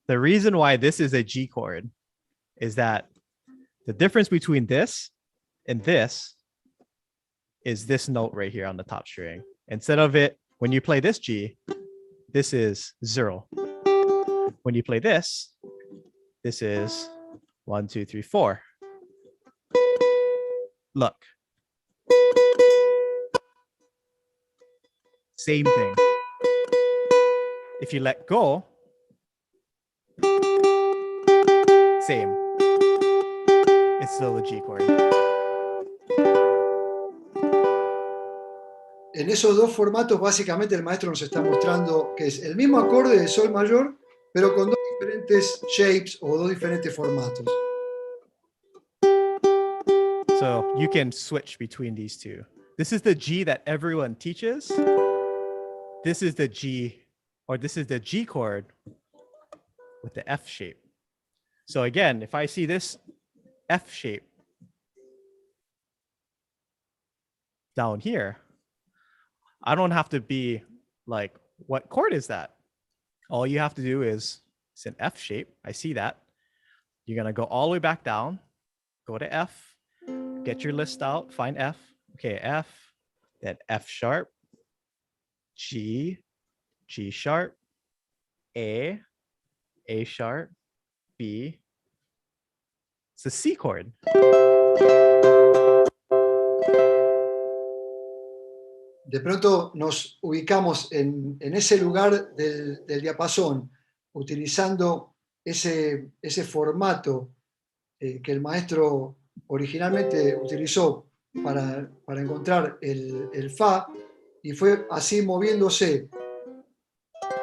the reason why this is a G chord is that the difference between this and this is this note right here on the top string. Instead of it, when you play this G, this is 0. When you play this is 1, 2, 3, 4. Look. Same thing. If you let go, same. It's still a G chord. En esos dos formatos, básicamente el maestro nos está mostrando que es el mismo acorde de sol mayor, pero con dos diferentes shapes o dos diferentes formatos. So you can switch between these two. This is the G that everyone teaches. This is the G, or this is the G chord with the F shape. So again, if I see this F shape down here, I don't have to be like, what chord is that? All you have to do is, it's an F shape. I see that. You're going to go all the way back down, go to F, get your list out, find F. Okay, F, then F sharp, G, G sharp, A sharp, B. It's a C chord. De pronto nos ubicamos en ese lugar del diapasón, utilizando ese formato que el maestro originalmente utilizó para encontrar el fa, y fue así moviéndose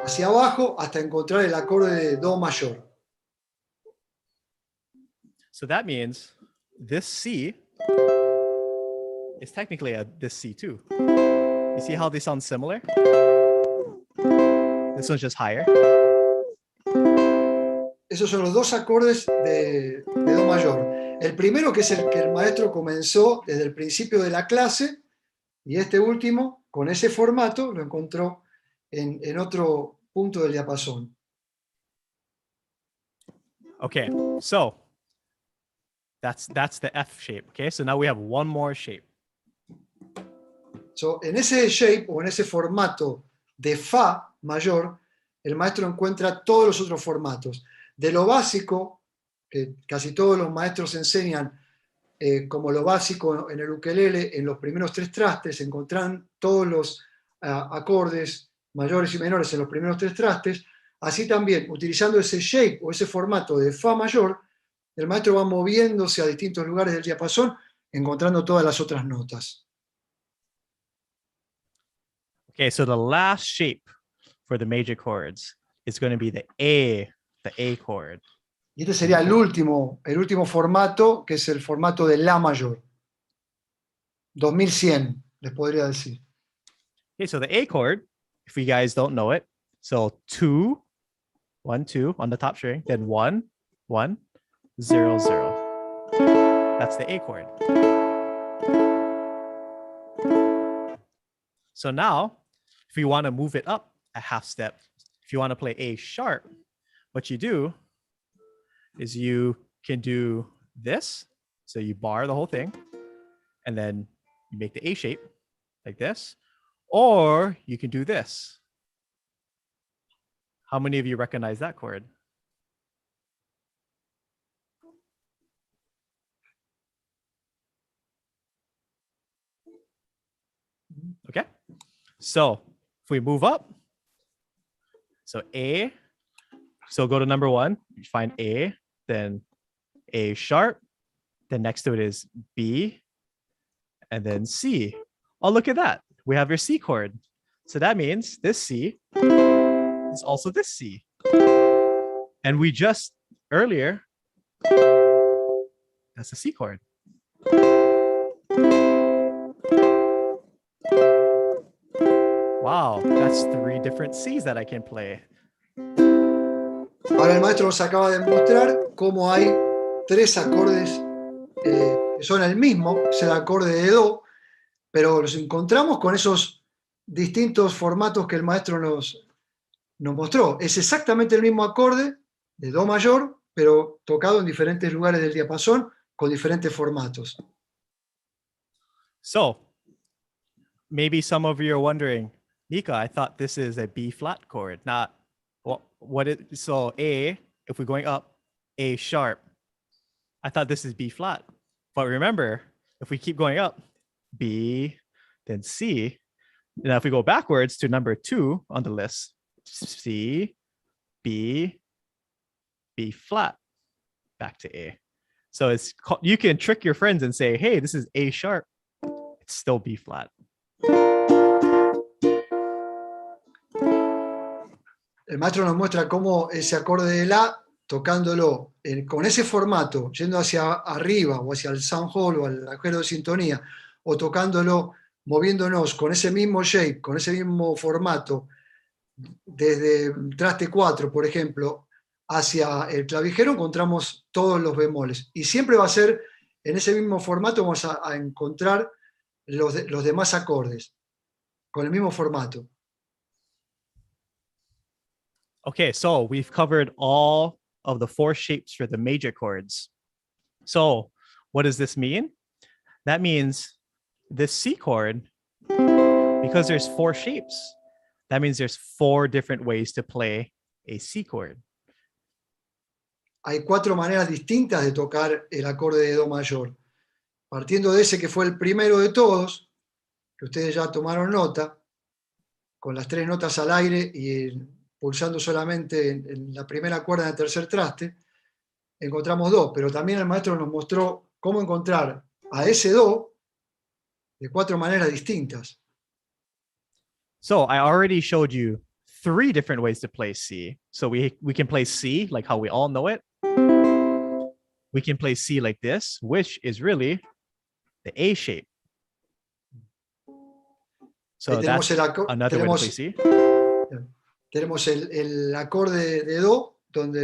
hacia abajo hasta encontrar el acorde de do mayor. So that means this C is technically this C too. You see how they sound similar? This one's just higher. Esos son los dos acordes de do mayor. El primero, que es el que el maestro comenzó desde el principio de la clase, y este último, con ese formato, lo encontró en otro punto del diapasón. Okay, so That's the F shape. Okay, so now we have one more shape. So, en ese shape o en ese formato de Fa mayor, el maestro encuentra todos los otros formatos. De lo básico, que casi todos los maestros enseñan como lo básico en el ukelele, en los primeros 3 trastes, encontrarán todos los acordes mayores y menores en los primeros 3 trastes. Así también, utilizando ese shape o ese formato de Fa mayor, el maestro va moviéndose a distintos lugares del diapasón, encontrando todas las otras notas. Okay, so the last shape for the major chords is going to be the A chord. Y este sería el último formato, que es el formato de La mayor. 2100, les podría decir. Okay, so the A chord, if you guys don't know it, so 2, 1, 2 on the top string, then 1, 1, 0, 0. That's the A chord. So now, if you want to move it up a half step, if you want to play A sharp, what you do is you can do this. So you bar the whole thing, and then you make the A shape like this, or you can do this. How many of you recognize that chord? Okay, so if we move up, so A, so go to number 1, you find A, then A sharp, then next to it is B, and then C. Oh, look at that. We have your C chord. So that means this C is also this C. And we just, earlier, that's a C chord. Wow, that's 3 different C's that I can play. Ahora el maestro nos acaba de mostrar cómo hay 3 acordes que son el mismo, es el acorde de Do, pero los encontramos con esos distintos formatos que el maestro nos mostró. Es exactamente el mismo acorde de Do mayor, pero tocado en diferentes lugares del diapasón con diferentes formatos. So, maybe some of you are wondering, Mika, I thought this is a B flat chord, not so A, if we're going up, A sharp. I thought this is B flat. But remember, if we keep going up, B, then C. Now if we go backwards to number 2 on the list, C, B, B flat, back to A. So you can trick your friends and say, hey, this is A sharp. It's still B flat. El maestro nos muestra cómo ese acorde de La, tocándolo con ese formato, yendo hacia arriba o hacia el sound hole o al agujero de sintonía, o tocándolo, moviéndonos con ese mismo shape, con ese mismo formato, desde traste 4, por ejemplo, hacia el clavijero, encontramos todos los bemoles. Y siempre va a ser, en ese mismo formato, vamos a encontrar los demás acordes, con el mismo formato. Okay, so we've covered all of the 4 shapes for the major chords. So what does this mean? That means this C chord, because there's 4 shapes, that means there's 4 different ways to play a C chord. Hay 4 maneras distintas de tocar el acorde de Do mayor. Partiendo de ese que fue el primero de todos, que ustedes ya tomaron nota, con las 3 notas al aire y pulsando solamente en la primera cuerda del tercer traste, encontramos Do, pero también el maestro nos mostró cómo encontrar a ese Do de 4 maneras distintas. So I already showed you 3 different ways to play C. So we can play C like how we all know it. We can play C like this, which is really the A shape. So that's another way to play C. Tenemos el acorde de Do, donde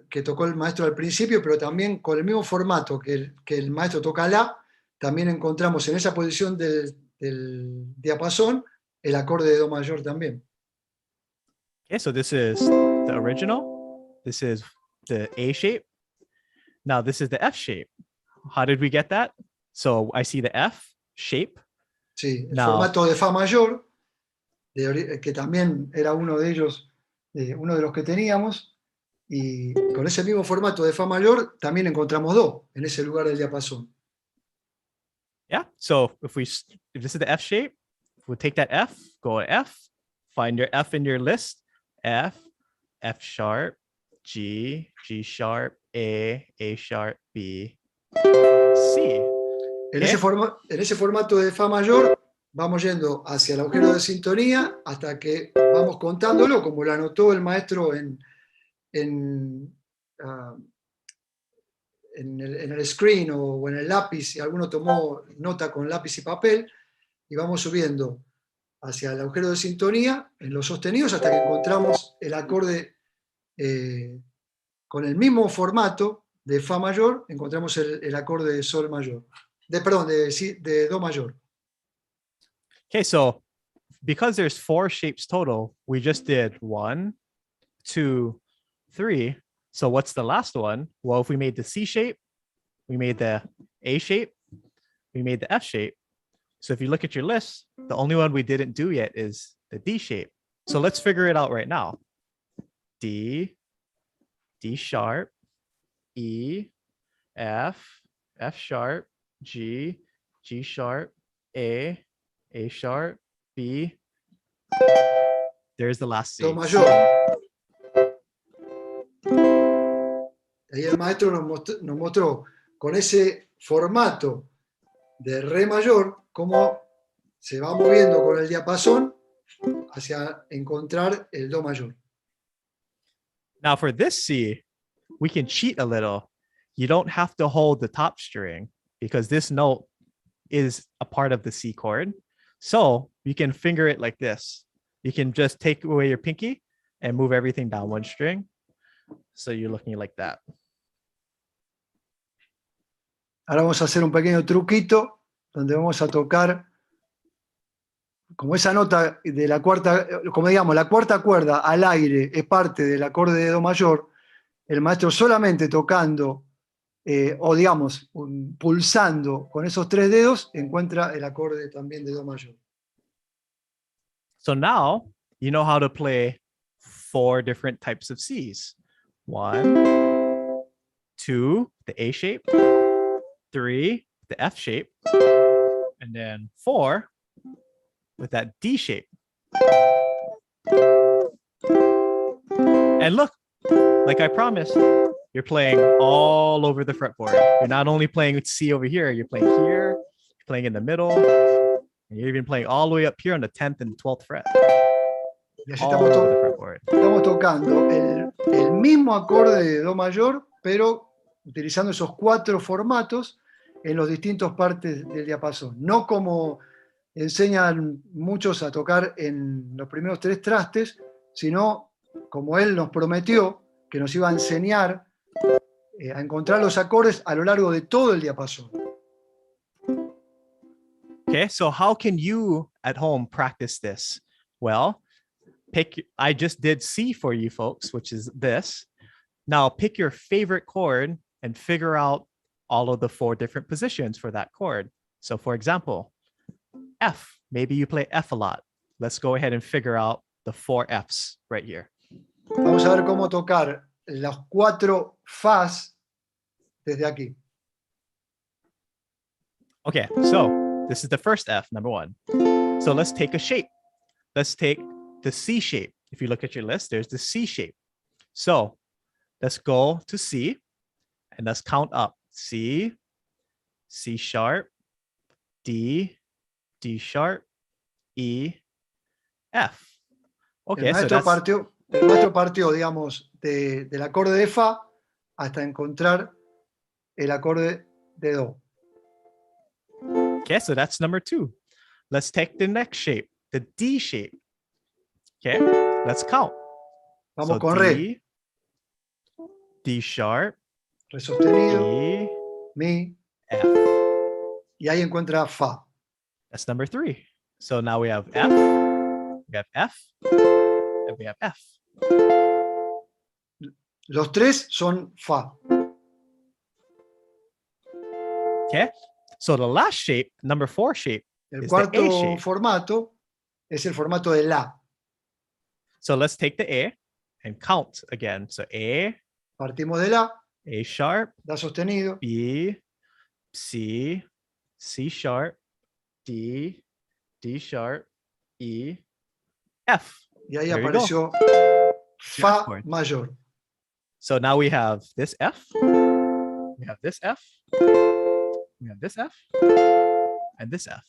que tocó el maestro al principio, pero también con el mismo formato que el maestro toca La, también encontramos en esa posición del diapasón el acorde de Do mayor también. Okay, so this is the original. This is the A shape. Now this is the F shape. How did we get that? So I see the F shape. Sí, el Now, formato de Fa mayor, que también era uno de ellos, uno de los que teníamos, y con ese mismo formato de Fa mayor también encontramos Do en ese lugar del diapasón. yeah, so if this is the F shape, we'll take that F, go to F, find your F in your list, F, F sharp, G, G sharp, A sharp, B, C. En ese formato de Fa mayor vamos yendo hacia el agujero de sintonía hasta que vamos contándolo, como lo anotó el maestro en el screen o en el lápiz, si alguno tomó nota con lápiz y papel, y vamos subiendo hacia el agujero de sintonía en los sostenidos hasta que encontramos el acorde con el mismo formato de Fa mayor, encontramos el acorde de Sol mayor. De Do mayor. Okay, so because there's 4 shapes total, we just did 1, 2, 3. So what's the last one? Well, if we made the C shape, we made the A shape, we made the F shape. So if you look at your list, the only one we didn't do yet is the D shape. So let's figure it out right now. D, D sharp, E, F, F sharp, G, G sharp, A sharp, B. There's the last C. Do mayor. Ahí el maestro nos mostró con ese formato de Re mayor cómo se va moviendo con el diapasón hacia encontrar el Do mayor. Now for this C, we can cheat a little. You don't have to hold the top string because this note is a part of the C chord. So you can finger it like this. You can just take away your pinky and move everything down one string. So you're looking like that. Ahora vamos a hacer un pequeño truquito donde vamos a tocar, como esa nota de la cuarta, como digamos, la cuarta cuerda al aire es parte del acorde de Do mayor, el maestro solamente tocando, o digamos, pulsando con esos 3 dedos, encuentra el acorde también de Do mayor. So now you know how to play 4 different types of Cs. 1, 2, the A shape, 3, the F shape, and then 4 with that D shape. And look, like I promised, you're playing all over the fretboard. You're not only playing C over here, you're playing here, you're playing in the middle, and you're even playing all the way up here on the 10th and 12th fret. Y así estamos tocando el mismo acorde de Do mayor, pero utilizando esos 4 formatos en los distintos partes del diapasón. No como enseñan muchos a tocar en los primeros 3 trastes, sino como él nos prometió que nos iba a enseñar a encontrar los acordes a lo largo de todo el diapasón. Okay, so how can you at home practice this? Well, I just did C for you folks, which is this. Now pick your favorite chord and figure out all of the 4 different positions for that chord. So for example, F, maybe you play F a lot. Let's go ahead and figure out the 4 Fs right here. Vamos a ver cómo tocar los 4 Fas desde aquí. Okay, so this is the first F, number 1. So let's take a shape. Let's take the C shape. If you look at your list, there's the C shape. So let's go to C and let's count up. C, C sharp, D, D sharp, E, F. Okay, el maestro partió, digamos, del acorde de Fa hasta encontrar el acorde de Do. Okay, so that's number 2. Let's take the next shape, the D shape. Okay, let's count. Vamos so con D, Re. D sharp, Re sostenido, E, Mi, F. y ahí encuentra Fa. That's number 3. So now we have F, and we have F. Los 3 son Fa. Okay, so the last shape, number 4 shape, El is the A cuarto shape. formato es el formato de La. So let's take the A and count again. So A, Partimos de La, A sharp, La sostenido, B, C, C sharp, D, D sharp, E, F. y ahí There you go. apareció Your F Fa chord. mayor. So now we have this F, we have this F, we have this F, and this F.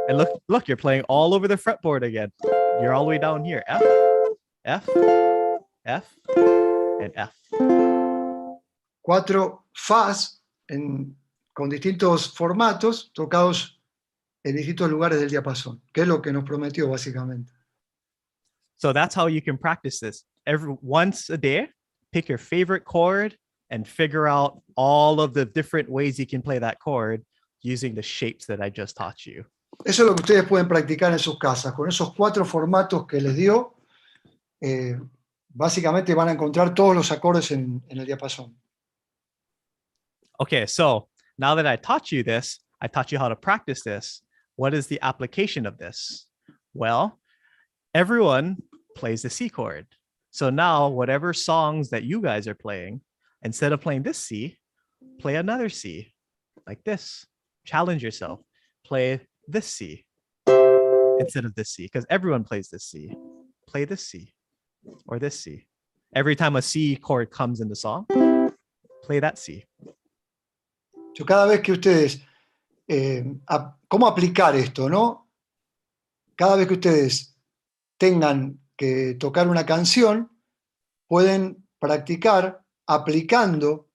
And look, you're playing all over the fretboard again. You're all the way down here. F, F, F, and F. 4 Fas con distintos formatos tocados en distintos lugares del diapasón, que es lo que nos prometió básicamente. So that's how you can practice this. Once a day, pick your favorite chord and figure out all of the different ways you can play that chord using the shapes that I just taught you. Eso es lo que ustedes pueden practicar en sus casas. Con esos 4 formatos que les dio, básicamente van a encontrar todos los acordes en el diapasón. Okay, so now that I taught you this, I taught you how to practice this. What is the application of this? Well, everyone plays the C chord. So now whatever songs that you guys are playing, instead of playing this C, play another C, like this. Challenge yourself. Play this C instead of this C, because everyone plays this C. Play this C or this C. Every time a C chord comes in the song, play that C. So, cada vez que ustedes, ¿cómo aplicar esto, no? Cada vez que ustedes tengan que tocar una canción, pueden practicar aplicando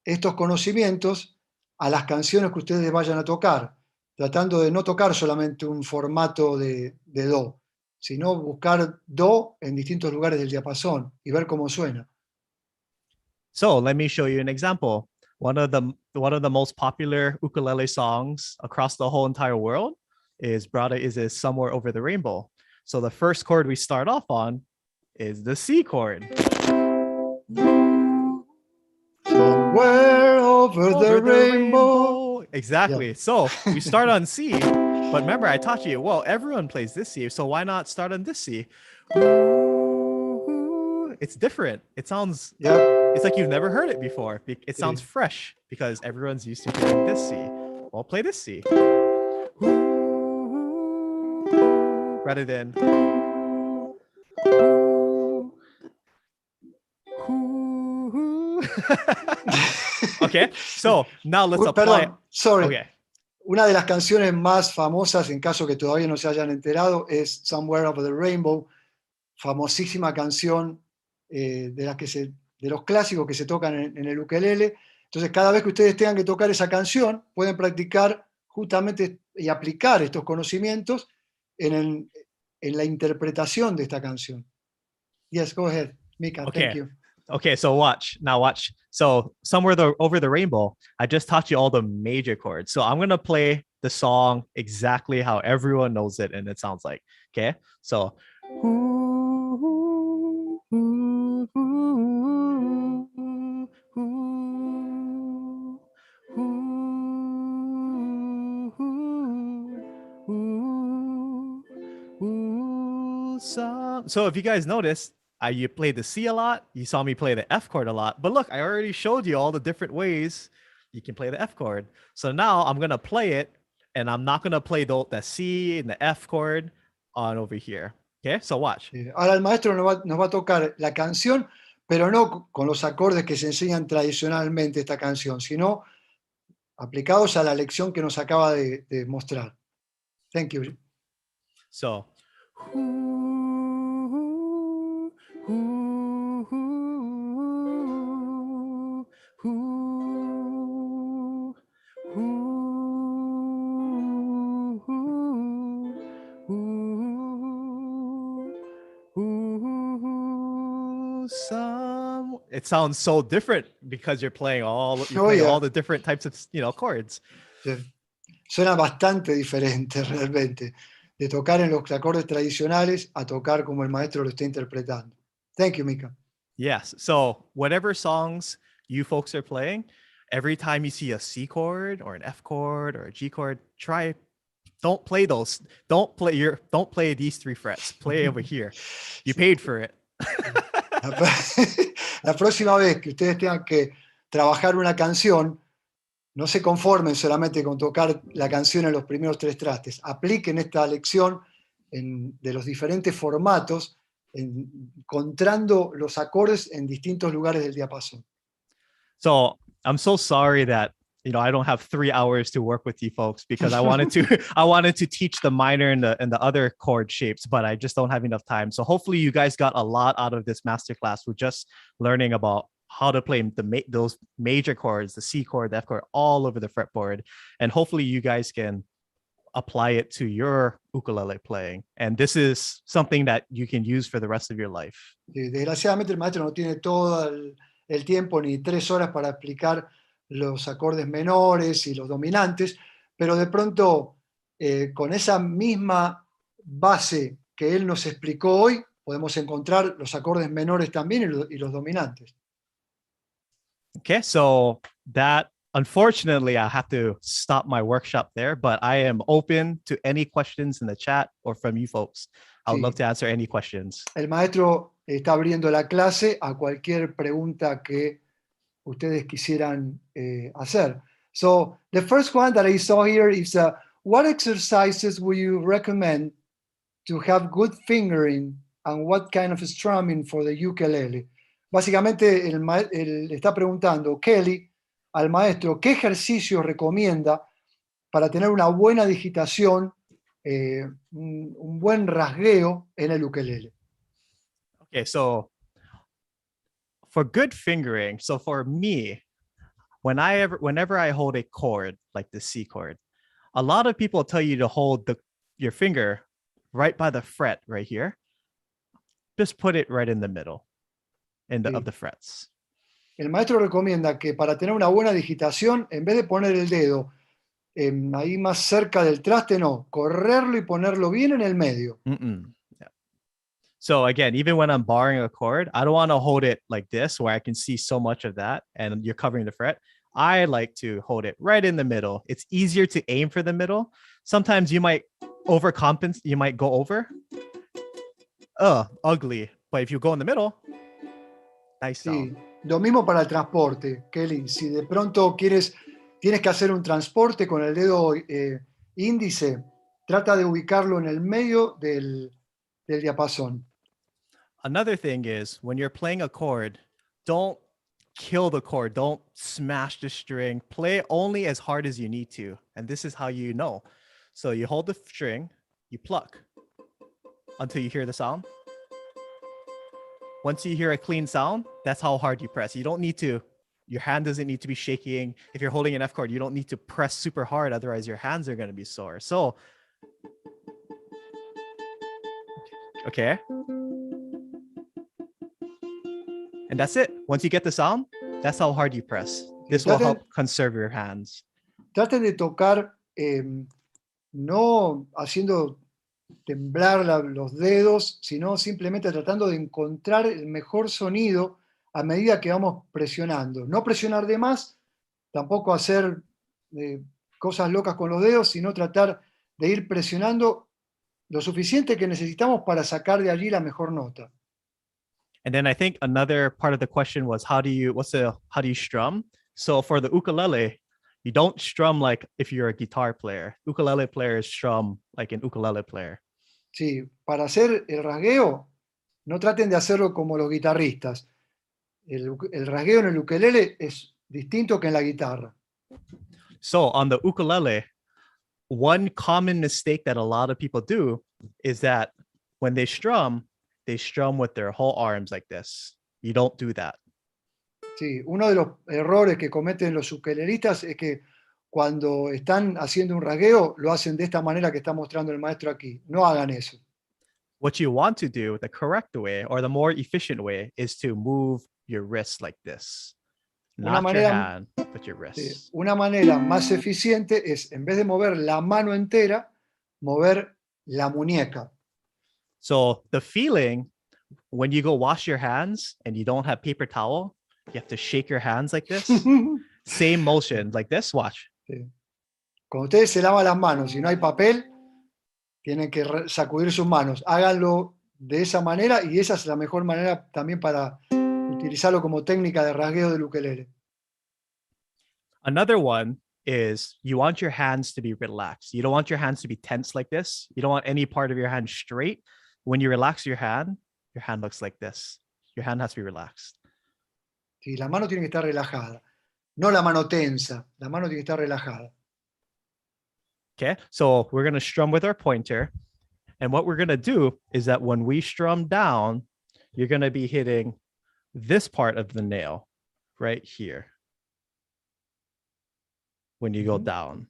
estos conocimientos a las canciones que ustedes vayan a tocar, tratando de no tocar solamente un formato de Do, sino buscar Do en distintos lugares del diapasón y ver cómo suena. So let me show you an example. One of the most popular ukulele songs across the whole entire world is Brada Is Somewhere Over the Rainbow. So the first chord we start off on is the C chord. Somewhere over the rainbow. Exactly. Yeah. So we start on C, but remember I taught you, well, everyone plays this C, so why not start on this C? It's different. It sounds, it's like you've never heard it before. It sounds fresh because everyone's used to playing this C. Well, play this C. Rather than okay, so now let's apply. Perdón, sorry. Okay. Una de las canciones más famosas, en caso que todavía no se hayan enterado, es Somewhere Over the Rainbow, famosísima canción de los clásicos que se tocan en el ukelele. Entonces, cada vez que ustedes tengan que tocar esa canción, pueden practicar justamente y aplicar estos conocimientos en la interpretación de esta canción. Yes, go ahead, Mika. Okay. Thank you. Okay, so watch. So Somewhere Over the Rainbow, I just taught you all the major chords. So I'm going to play the song exactly how everyone knows it and it sounds like. Okay, so. So if you guys noticed, you played the C a lot. You saw me play the F chord a lot. But look, I already showed you all the different ways you can play the F chord. So now I'm going to play it, and I'm not going to play the C and the F chord on over here. Okay, so watch. Ahora el maestro nos va a tocar la canción, pero no con los acordes que se enseñan tradicionalmente esta canción, sino aplicados a la lección que nos acaba de mostrar. Thank you. So. It sounds so different because you're playing all the different types of chords. Sí. Suena bastante diferente realmente de tocar en los acordes tradicionales a tocar como el maestro lo está interpretando. Thank you, Mika. Yes. So whatever songs you folks are playing, every time you see a C chord or an F chord or a G chord, don't play those. Don't play these 3 frets. Play over here. You paid for it. La próxima vez que ustedes tengan que trabajar una canción, no se conformen solamente con tocar la canción en los primeros 3 trastes. Apliquen esta lección de los diferentes formatos, encontrando los acordes en distintos lugares del diapasón. So I'm so sorry that I don't have 3 hours to work with you folks, because I wanted to teach the minor and the other chord shapes, but I just don't have enough time. So hopefully you guys got a lot out of this masterclass with just learning about how to play those major chords, the C chord, the F chord, all over the fretboard. And hopefully you guys can apply it to your ukulele playing. And this is something that you can use for the rest of your life. Desgraciadamente el maestro no tiene todo el tiempo ni 3 horas para explicar los acordes menores y los dominantes, pero de pronto con esa misma base que él nos explicó hoy, podemos encontrar los acordes menores también y los dominantes. Okay, so that, unfortunately, I have to stop my workshop there, but I am open to any questions in the chat or from you folks. I would love to answer any questions. El maestro está abriendo la clase a cualquier pregunta que ustedes quisieran hacer. So the first one that I saw here is what exercises would you recommend to have good fingering and what kind of strumming for the ukulele? Básicamente él está preguntando, Kelly, al maestro, ¿qué ejercicio recomienda para tener una buena digitación, un buen rasgueo en el ukelele? Okay, so for good fingering, so for me, whenever I hold a chord like the C chord, a lot of people tell you to hold your finger right by the fret right here. Just put it right in the middle of the frets. El maestro recomienda que para tener una buena digitación, en vez de poner el dedo ahí más cerca del traste, no, correrlo y ponerlo bien en el medio. Yeah. So again, even when I'm barring a chord, I don't want to hold it like this where I can see so much of that and you're covering the fret. I like to hold it right in the middle. It's easier to aim for the middle. Sometimes you might overcompensate, you might go over. Ugly. But if you go in the middle, nice sound. Sí, lo mismo para el transporte, Kelly. Si de pronto tienes que hacer un transporte con el dedo índice, trata de ubicarlo en el medio del diapasón. Another thing is, when you're playing a chord, don't kill the chord. Don't smash the string. Play only as hard as you need to. And this is how you know. So you hold the string, you pluck until you hear the sound. Once you hear a clean sound, that's how hard you press. You don't need to, your hand doesn't need to be shaking. If you're holding an F chord, you don't need to press super hard. Otherwise, your hands are going to be sore. So, okay. And that's it. Once you get the sound, that's how hard you press. This will help conserve your hands. Traten de tocar no haciendo temblar los dedos, sino simplemente tratando de encontrar el mejor sonido a medida que vamos presionando. No presionar de más, tampoco hacer cosas locas con los dedos, sino tratar de ir presionando lo suficiente que necesitamos para sacar de allí la mejor nota. And then I think another part of the question was how do you strum? So for the ukulele, you don't strum like if you're a guitar player. Ukulele players strum like an ukulele player. Sí, para hacer el rasgueo, no traten de hacerlo como los guitarristas. El rasgueo en el ukelele es distinto que en la guitarra. So on the ukulele, one common mistake that a lot of people do is that when they strum with their whole arms like this. You don't do that. Sí, uno de los errores que cometen los ukelelistas es que cuando están haciendo un rasgueo, lo hacen de esta manera que está mostrando el maestro aquí. No hagan eso. What you want to do, the correct way or the more efficient way, is to move your wrist like this. Not your hand, but your wrist. Sí, una manera más eficiente es, en vez de mover la mano entera, mover la muñeca. So the feeling, when you go wash your hands and you don't have paper towel, you have to shake your hands like this. Same motion, like this, watch. Sí. Cuando ustedes se lavan las manos y no hay papel, tienen que sacudir sus manos. Háganlo de esa manera y esa es la mejor manera también para utilizarlo como técnica de rasgueo del ukelele. Another one is you want your hands to be relaxed. You don't want your hands to be tense like this. You don't want any part of your hand straight. When you relax your hand looks like this. Your hand has to be relaxed. Sí, la mano tiene que estar relajada. No la mano tensa. La mano tiene que estar relajada. Okay, so we're going to strum with our pointer. And what we're going to do is that when we strum down, you're going to be hitting this part of the nail right here. When you go down,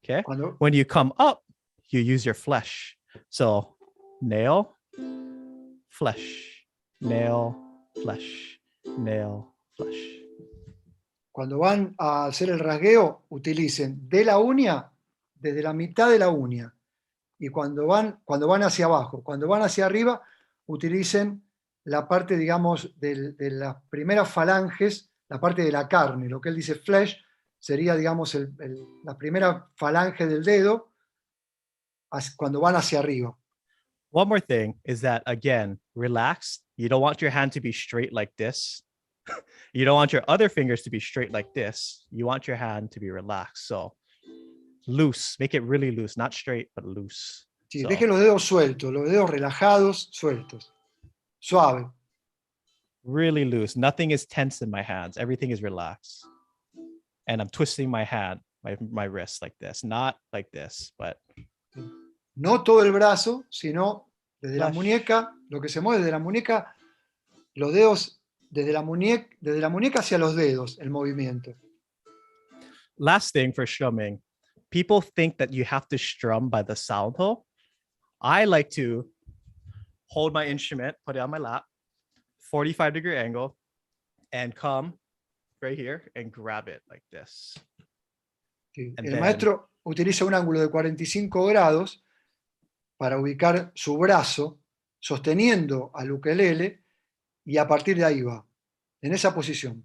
okay? When you come up, you use your flesh. So nail, flesh, nail, flesh, nail, flesh. Cuando van a hacer el rasgueo, utilicen de la uña, desde la mitad de la uña. Y cuando van hacia abajo, cuando van hacia arriba, utilicen la parte, digamos, de las primeras falanges, la parte de la carne. Lo que él dice flesh sería, digamos, la primera falange del dedo cuando van hacia arriba. One more thing is that, again, relax. You don't want your hand to be straight like this. You don't want your other fingers to be straight like this. You want your hand to be relaxed. So loose, make it really loose, not straight, but loose. Sí, dejen los dedos sueltos, los dedos relajados, sueltos. Suave. Really loose. Nothing is tense in my hands. Everything is relaxed. And I'm twisting my hand, my wrist like this, not like this, but. No todo el brazo, sino desde la muñeca, lo que se mueve desde la muñeca, los dedos, desde la muñeca hacia los dedos, el movimiento. Last thing for strumming, people think that you have to strum by the sound hole. I like to hold my instrument, put it on my lap, 45-degree angle, and come right here and grab it like this. Sí. El maestro utiliza un ángulo de 45 grados para ubicar su brazo sosteniendo al ukelele y a partir de ahí va, en esa posición.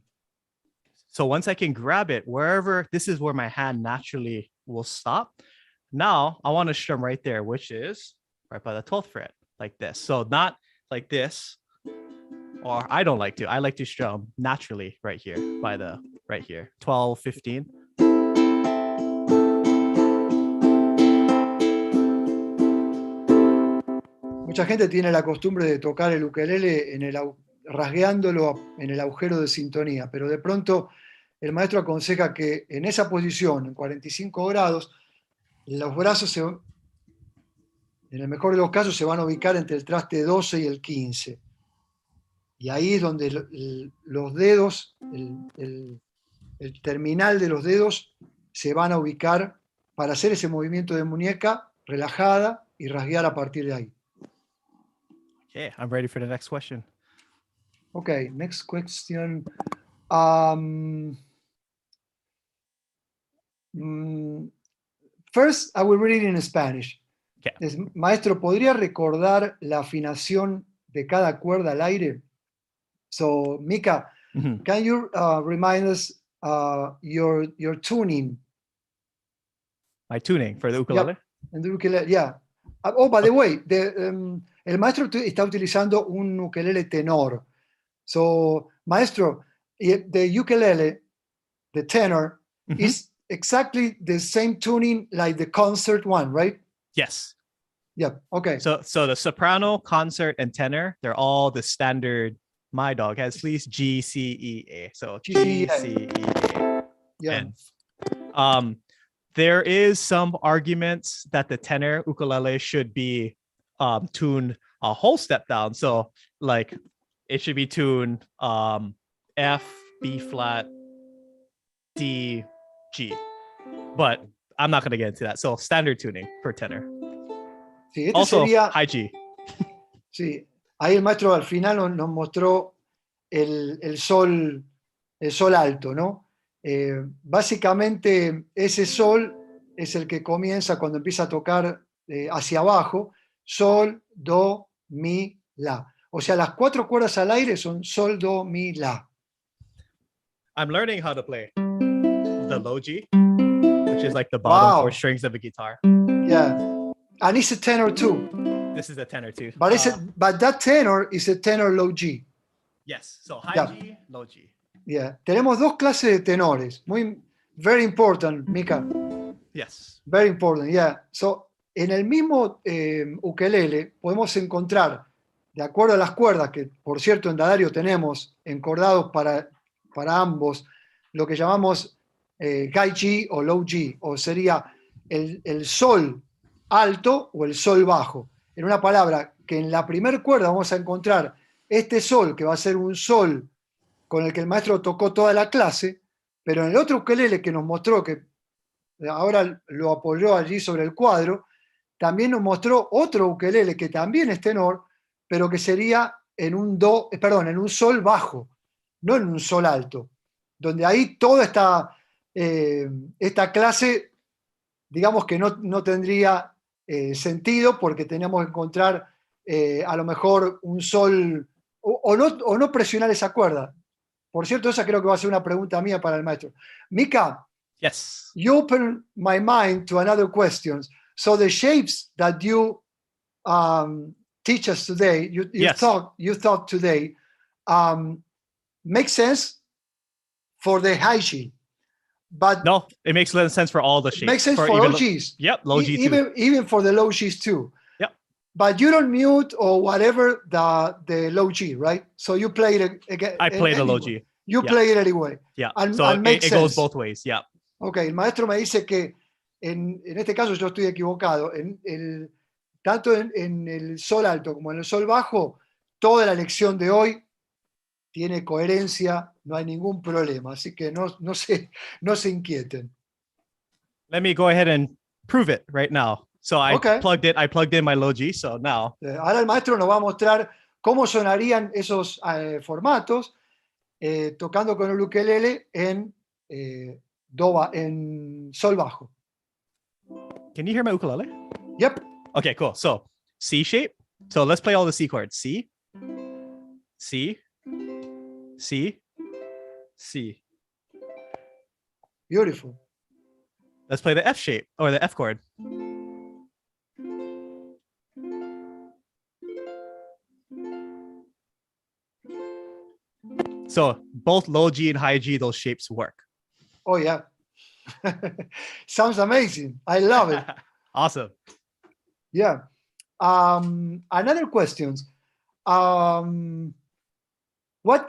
So once I can grab it, wherever, this is where my hand naturally will stop. Now I want to strum right there, which is right by the 12th fret, like this. So not like this, or I don't like to. I like to strum naturally right here, right here, 12, 15. Mucha gente tiene la costumbre de tocar el ukelele rasgueándolo en el agujero de sintonía, pero de pronto el maestro aconseja que en esa posición, en 45 grados, los brazos, en el mejor de los casos, se van a ubicar entre el traste 12 y el 15. Y ahí es donde los dedos, el terminal de los dedos, se van a ubicar para hacer ese movimiento de muñeca relajada y rasguear a partir de ahí. Okay, I'm ready for the next question. Okay, next question. First, I will read it in Spanish. Okay. Maestro, ¿podría recordar la afinación de cada cuerda al aire? So, Mika, can you remind us your tuning? My tuning for the ukulele? Yeah, and the ukulele, yeah. Oh, by the way, el maestro está utilizando un ukelele tenor. So, maestro, the ukulele, the tenor, is exactly the same tuning like the concert one, right? Yes. Yeah, okay. So the soprano, concert, and tenor, they're all the standard. My dog has fleece, G, C, E, A. So G, C, E, A. Yeah. And there is some arguments that the tenor ukulele should be tuned a whole step down. So like it should be tuned F, B flat, D, G. But I'm not going to get into that. So standard tuning for tenor. Sí, also, sería, high G. Sí, ahí el maestro al final nos mostró el sol alto, ¿no? Básicamente ese sol es el que comienza cuando empieza a tocar hacia abajo, sol, do, mi, la. O sea, las 4 cuerdas al aire son sol, do, mi, la. I'm learning how to play. the low G, which is like the bottom four strings of a guitar. Yeah, and it's a tenor too. This is a tenor too. But that tenor is a tenor low G. Yes, so high G, low G. Yeah, tenemos dos clases de tenores. Very important, Mika. Yes. Very important, yeah. So, en el mismo ukelele podemos encontrar, de acuerdo a las cuerdas, que por cierto en Dadario tenemos encordados para ambos, lo que llamamos high G o low G, o sería el sol alto o el sol bajo. En una palabra, que en la primera cuerda vamos a encontrar este sol, que va a ser un sol con el que el maestro tocó toda la clase, pero en el otro ukelele que nos mostró, que ahora lo apoyó allí sobre el cuadro, también nos mostró otro ukelele que también es tenor, pero que sería en un sol bajo, no en un sol alto, donde ahí toda esta clase, digamos que no tendría sentido, porque teníamos que encontrar a lo mejor un sol, o no presionar esa cuerda. Por cierto, esa creo que va a ser una pregunta mía para el maestro. Mika, yes, you open my mind to another question. So the shapes that you teach us today, you thought today, make sense for the high G. But no, it makes sense for all the shapes. Makes sense for low Gs. Yep, low G too. Even for the low Gs too. Yep. But you don't mute or whatever the low G, right? So you play it again. I play the low G. You play it anyway. Yeah. And, so it goes both ways. Yeah. Okay, el maestro me dice que en este caso yo estoy equivocado. Tanto en el sol alto como en el sol bajo, toda la lección de hoy tiene coherencia, no hay ningún problema. Así que no se inquieten. Let me go ahead and prove it right now. So I plugged in my low G, so now. Ahora el maestro nos va a mostrar cómo sonarían esos formatos tocando con el ukelele en sol bajo. Can you hear my ukulele? Yep. Okay, cool. So C shape. So let's play all the C chords. C, C, C, C. Beautiful. Let's play the F shape or the F chord. So both low G and high G, those shapes work. Oh, yeah. Sounds amazing. I love it. Awesome. Yeah. Another question. What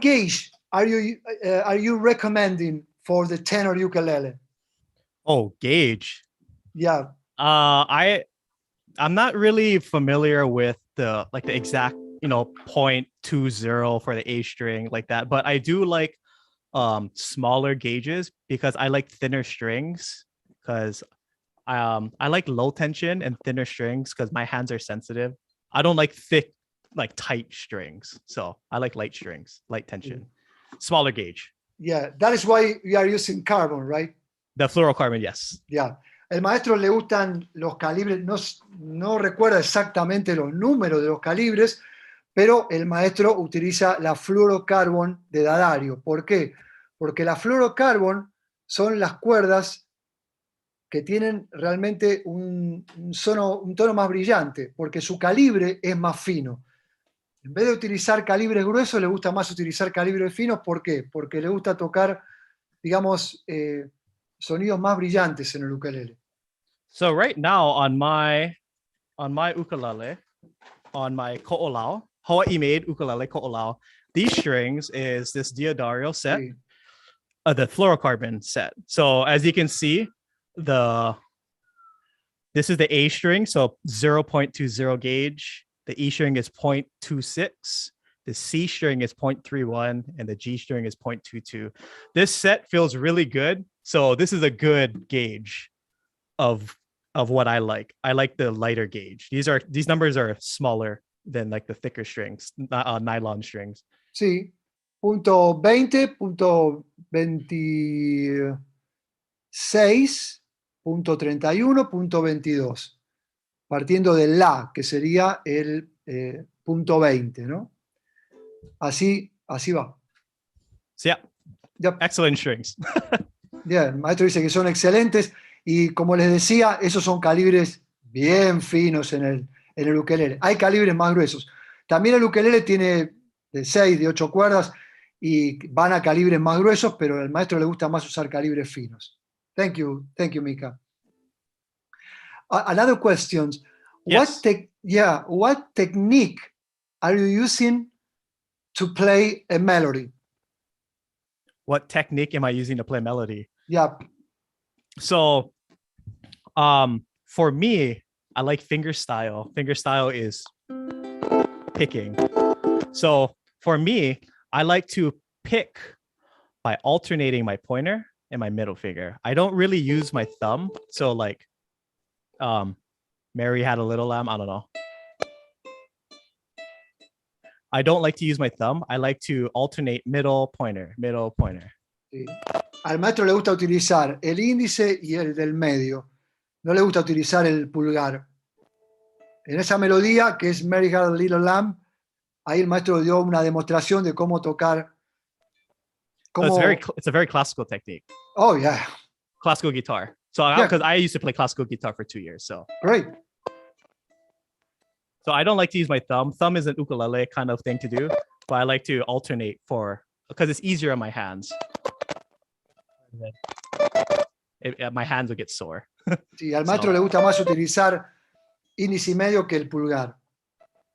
gauge are you recommending for the tenor ukulele? Oh, gauge. Yeah. I'm not really familiar with the exact, 0.20 for the A string like that, but I do like smaller gauges because I like thinner strings, because I like low tension and thinner strings because my hands are sensitive. I don't like thick, tight strings. So I like light strings, light tension, smaller gauge. Yeah, that is why we are using carbon, right? The fluorocarbon, yes. Yeah. El maestro le gustan los calibres, no recuerda exactamente los números de los calibres, pero el maestro utiliza la fluorocarbon de Dadario. ¿Por qué? Porque la fluorocarbon son las cuerdas que tienen realmente un tono más brillante, porque su calibre es más fino. En vez de utilizar calibres gruesos, le gusta más utilizar calibres finos. ¿Por qué? Porque le gusta tocar, digamos, sonidos más brillantes en el ukelele. So right now on my ukulele, on my ko'olau, Hawaii made ukulele ko'olau, these strings is this Diodario set, the fluorocarbon set. So as you can see, this is the A string, so 0.20 gauge. The E string is 0.26. The C string is 0.31, and the G string is 0.22. This set feels really good. So this is a good gauge of what I like. I like the lighter gauge. These numbers are smaller than the thicker strings, nylon strings. Sí, punto 20, punto 26, punto 31, punto 22. Partiendo del La, que sería el punto 20, ¿no? Así va. So yeah, yep. Excellent strings. Yeah, el maestro dice que son excelentes y como les decía, esos son calibres bien finos en el ukelele. Hay calibres más gruesos. También el ukelele tiene de 6, de 8 cuerdas y van a calibres más gruesos, pero al maestro le gusta más usar calibres finos. Thank you, Mika. Another question. Yes. What technique are you using to play a melody? What technique am I using to play melody? Yeah. So, for me, I like finger style. Finger style is picking. So for me, I like to pick by alternating my pointer and my middle finger. I don't really use my thumb. So like, Mary had a little lamb. I don't know. I don't like to use my thumb. I like to alternate middle pointer, middle pointer. Sí. Al maestro le gusta utilizar el índice y el del medio. No le gusta utilizar el pulgar. En esa melodía, que es Mary Had a Little Lamb, ahí el maestro dio una demostración de cómo tocar. So it's a very classical technique. Oh, yeah. Classical guitar. So because I used to play classical guitar for 2 years. So great. So I don't like to use my thumb. Thumb is an ukulele kind of thing to do, but I like to alternate because it's easier on my hands. My hands will get sore. Sí, al maestro le gusta más utilizar índice y medio que el pulgar.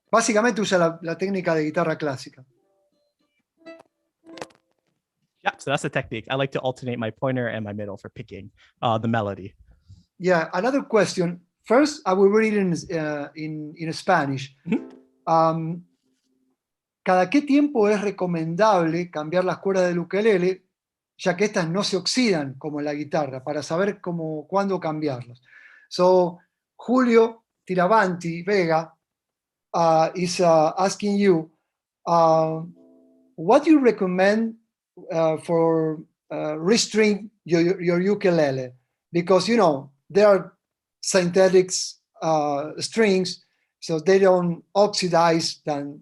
Básicamente usa la técnica de guitarra clásica. Yeah, so that's the technique. I like to alternate my pointer and my middle for picking the melody. Yeah, another question. First, I will read it in Spanish. ¿Cada qué tiempo es recomendable cambiar las cuerdas del ukelele, ya que estas no se oxidan como en la guitarra, para saber cuándo cambiarlas? So, Julio Tiravanti Vega is asking you, what do you recommend for restring your ukulele? Because, there are synthetic strings, so they don't oxidize than,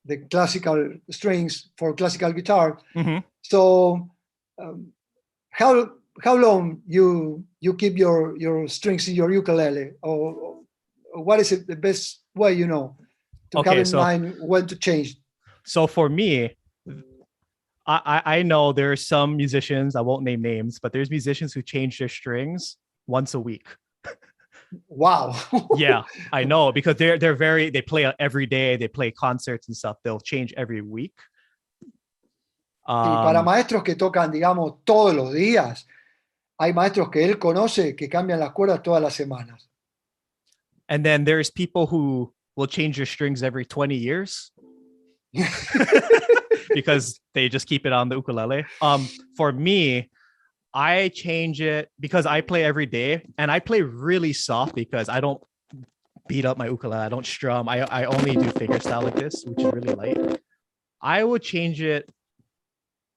the classical strings for classical guitar. Mm-hmm. So how long you keep your strings in your ukulele, or what is it the best way to have in mind when to change? So for me, I know there are some musicians, I won't name names, but there's musicians who change their strings once a week. Wow. Yeah, I know, because they play every day, they play concerts and stuff. They'll change every week. Y para maestros que tocan, digamos, todos los días, hay maestros que él conoce que cambian las cuerdas todas las semanas. And then there's people who will change their strings every 20 years because they just keep it on the ukulele. For me, I change it because I play every day, and I play really soft because I don't beat up my ukulele. I don't strum. I only do finger style like this, which is really light. I would change it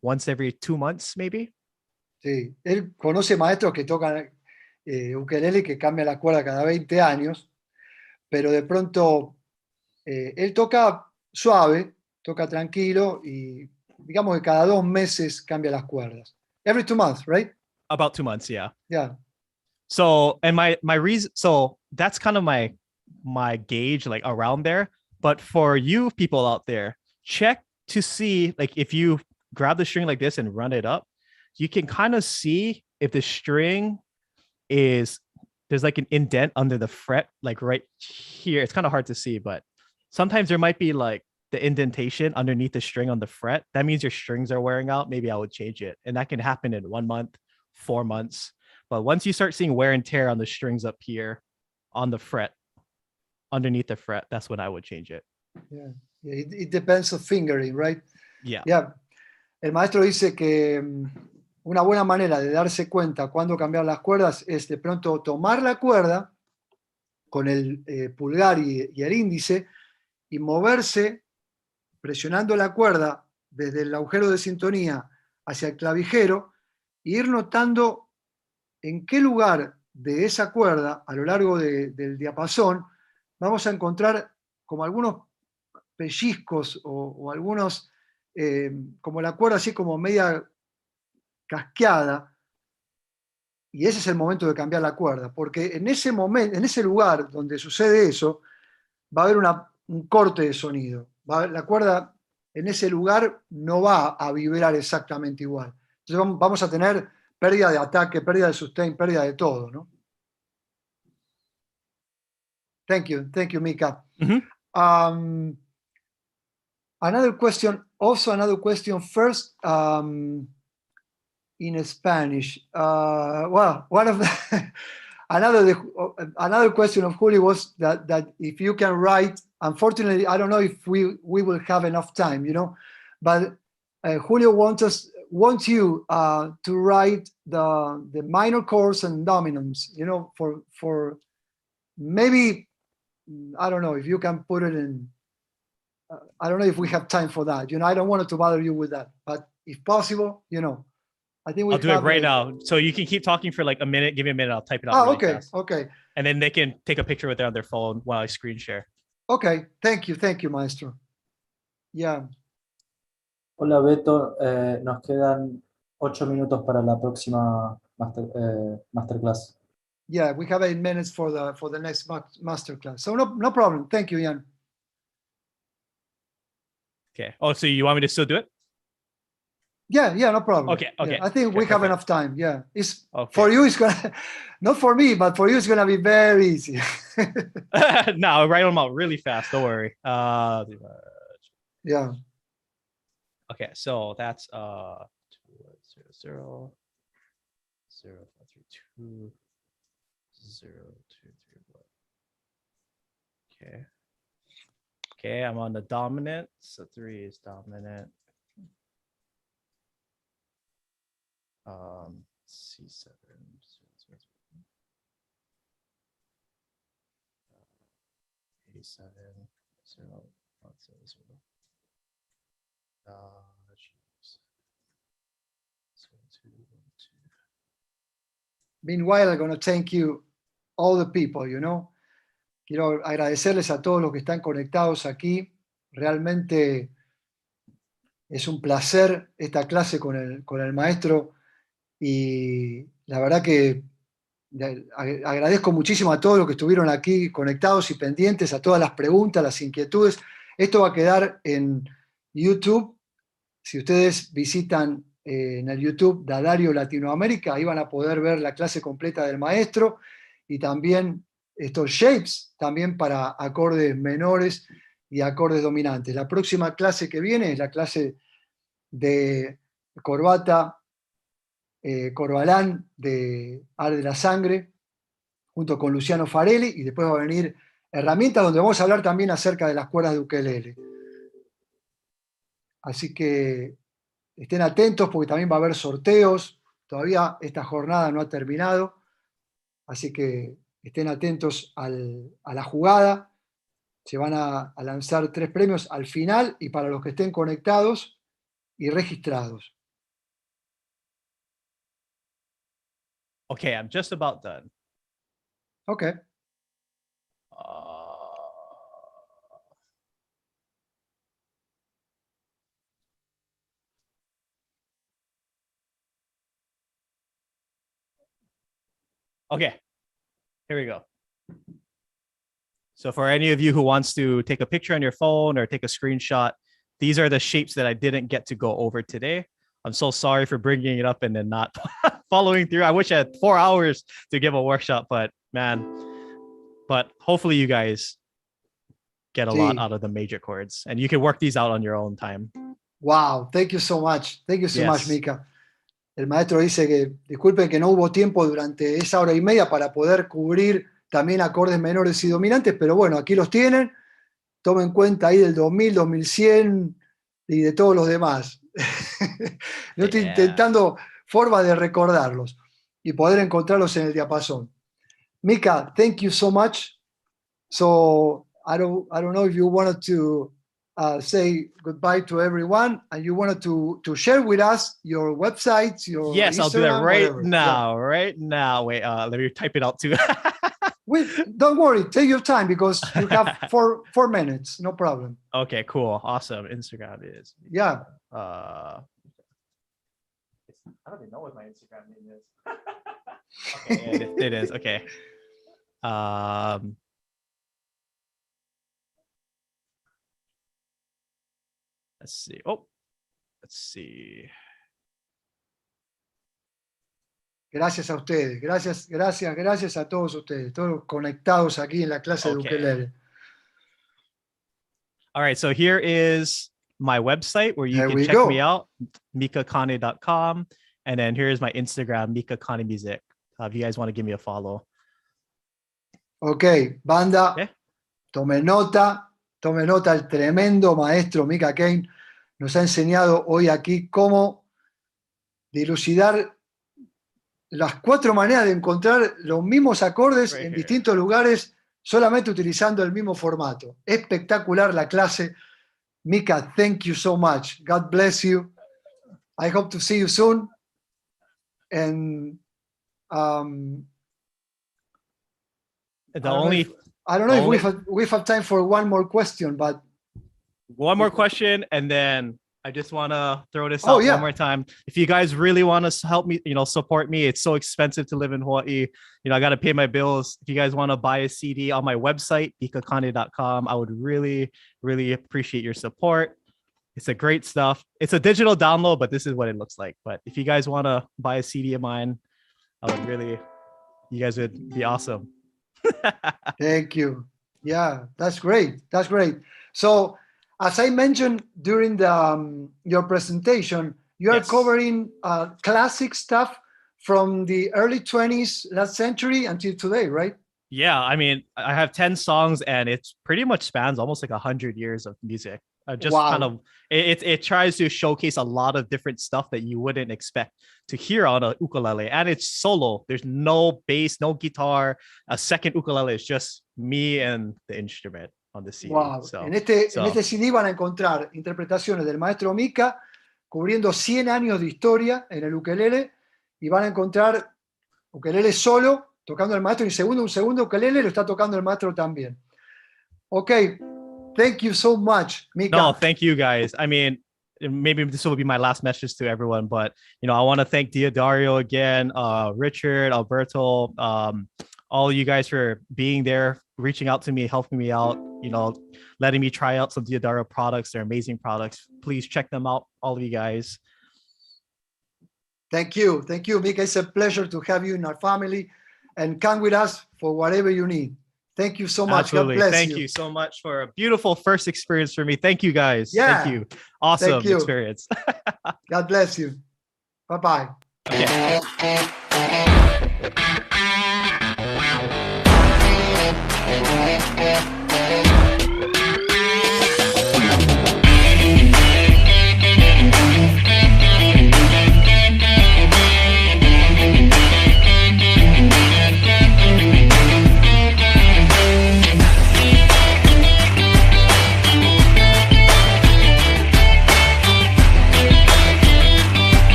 once every 2 months, maybe. Sí, él conoce maestros que tocan ukelele que cambian la cuerda cada 20 años, pero de pronto él toca suave, toca tranquilo y digamos que cada 2 meses cambia las cuerdas. Every 2 months, right? About 2 months, yeah. Yeah. So, and my reason, so that's kind of my gauge, like around there. But for you people out there, check to see, like, if you grab the string like this and run it up, you can kind of see if the string there's like an indent under the fret, like right here. It's kind of hard to see, but sometimes there might be like the indentation underneath the string on the fret. That means your strings are wearing out. Maybe I would change it. And that can happen in 1 month, 4 months. But once you start seeing wear and tear on the strings up here on the fret, underneath the fret, that's when I would change it. Yeah. It depends on fingering, right? Yeah. Yeah. El maestro dice que una buena manera de darse cuenta cuándo cambiar las cuerdas es de pronto tomar la cuerda con el pulgar y el índice y moverse presionando la cuerda desde el agujero de sintonía hacia el clavijero e ir notando en qué lugar de esa cuerda a lo largo del diapasón vamos a encontrar como algunos pellizcos o algunos, como la cuerda así como media casqueada, Y ese es el momento de cambiar la cuerda, porque en ese momento, en ese lugar donde sucede eso, va a haber un corte de sonido. La cuerda en ese lugar no va a vibrar exactamente igual. Entonces vamos a tener pérdida de ataque, pérdida de sustain, pérdida de todo, ¿no? Thank you, Mika. Another question, first in Spanish. Well, one of the another question of Julio was that if you can write. Unfortunately, I don't know if we will have enough time, you know, but Julio wants you to write the minor chords and dominants, you know, for maybe, I don't know if you can put it in. I don't know if we have time for that. You know, I don't want to bother you with that, but if possible, you know, I think I'll do it right now. So you can keep talking for like a minute. Give me a minute. I'll type it out really fast. Okay. And then they can take a picture with it on their phone while I screen share. Okay. Thank you, maestro. Yeah. Hola, Beto. Nos quedan 8 minutos para la próxima masterclass. Yeah, we have 8 minutes for the next masterclass. So no problem. Thank you, Ian. Okay. Oh, so you want me to still do it? Yeah, no problem. Okay. Yeah, I think we have enough time. Yeah, it's okay. For you. It's gonna, not for me, but for you, it's gonna be very easy. No, I'll write them out really fast. Don't worry. Yeah. Okay, so that's 2 0 0 0 5 3 2 0 2 3 1. Okay, I'm on the dominant. So 3 is dominant. C7. A7 0 1 0 0. Meanwhile, I'm going to thank you, all the people, you know. Quiero agradecerles a todos los que están conectados aquí. Realmente es un placer esta clase con el maestro y la verdad que agradezco muchísimo a todos los que estuvieron aquí conectados y pendientes, a todas las preguntas, las inquietudes. Esto va a quedar en YouTube. Si ustedes visitan en el YouTube Dadario Latinoamérica, ahí van a poder ver la clase completa del maestro y también estos shapes, también para acordes menores y acordes dominantes. La próxima clase que viene es la clase de corbata, corbalán de Ar de la Sangre, junto con Luciano Farelli, y después va a venir herramientas donde vamos a hablar también acerca de las cuerdas de ukelele. Así que estén atentos porque también va a haber sorteos. Todavía esta jornada no ha terminado, así que estén atentos a la jugada. Se van a lanzar 3 premios al final y para los que estén conectados y registrados. Okay, I'm just about done. Okay. Okay, here we go. So for any of you who wants to take a picture on your phone or take a screenshot, these are the shapes that I didn't get to go over today. I'm so sorry for bringing it up and then not following through. I wish I had 4 hours to give a workshop, but hopefully you guys get a lot out of the major chords and you can work these out on your own time. Wow, thank you so much. Thank you so much, Mika. El maestro dice que disculpen que no hubo tiempo durante esa hora y media para poder cubrir también acordes menores y dominantes, pero bueno, aquí los tienen. Tomen cuenta ahí del 2000, 2100 y de todos los demás. Yo estoy intentando formas de recordarlos y poder encontrarlos en el diapasón. Mika, thank you so much. So I don't know if you wanted to say goodbye to everyone and you wanted to share with us your websites, your Yes, Instagram, I'll do that right whatever. now. Yeah. Right now. Wait, let me type it out too. Don't worry, take your time because you have 4 minutes, no problem. Okay, cool, awesome. Instagram is I don't even know what my Instagram name is. Okay, it is. Okay. Let's see. Oh, let's see. Gracias a ustedes, gracias a todos ustedes, todos conectados aquí en la clase de ukelele. All right, so here is my website where you can check me out, mikakane.com. And then here's my Instagram, Mika Kane Music. If you guys want to give me a follow. Ok, banda, tome nota, el tremendo maestro Mika Kane nos ha enseñado hoy aquí cómo dilucidar las 4 maneras de encontrar los mismos acordes en distintos lugares solamente utilizando el mismo formato. Espectacular la clase. Mika, thank you so much. God bless you. I hope to see you soon. And I don't know if we have time for one more question, but one more question, and then I just want to throw this out one more time. If you guys really want to help me, support me, it's so expensive to live in Hawaii. I got to pay my bills. If you guys want to buy a CD on my website, mikakane.com, I would really, really appreciate your support. It's a great stuff. It's a digital download, but this is what it looks like. But if you guys want to buy a CD of mine, you guys would be awesome. Thank you. Yeah, that's great. That's great. So, as I mentioned during your presentation, you are covering classic stuff from the early 20s last century until today, right? Yeah, I mean, I have 10 songs and it pretty much spans almost like 100 years of music. Kind of, it tries to showcase a lot of different stuff that you wouldn't expect to hear on a ukulele, and it's solo. There's no bass, no guitar, a second ukulele. It's just me and the instrument on the CD. Wow. So, en este CD van a encontrar interpretaciones del maestro Mika cubriendo 100 años de historia en el ukelele, y van a encontrar ukelele solo tocando el maestro, y un segundo ukelele lo está tocando el maestro también. Okay. Thank you so much, Mika. No, thank you guys. I mean, maybe this will be my last message to everyone, but I want to thank Diodario again, Richard, Alberto, all you guys for being there, reaching out to me, helping me out, letting me try out some Diodario products. They're amazing products. Please check them out, all of you guys. Thank you, Mika. It's a pleasure to have you in our family, and come with us for whatever you need. Thank you so much. Absolutely. God bless Thank you so much for a beautiful first experience for me. Thank you, guys. Yeah. Thank you. Awesome experience. God bless you. Bye-bye. Okay.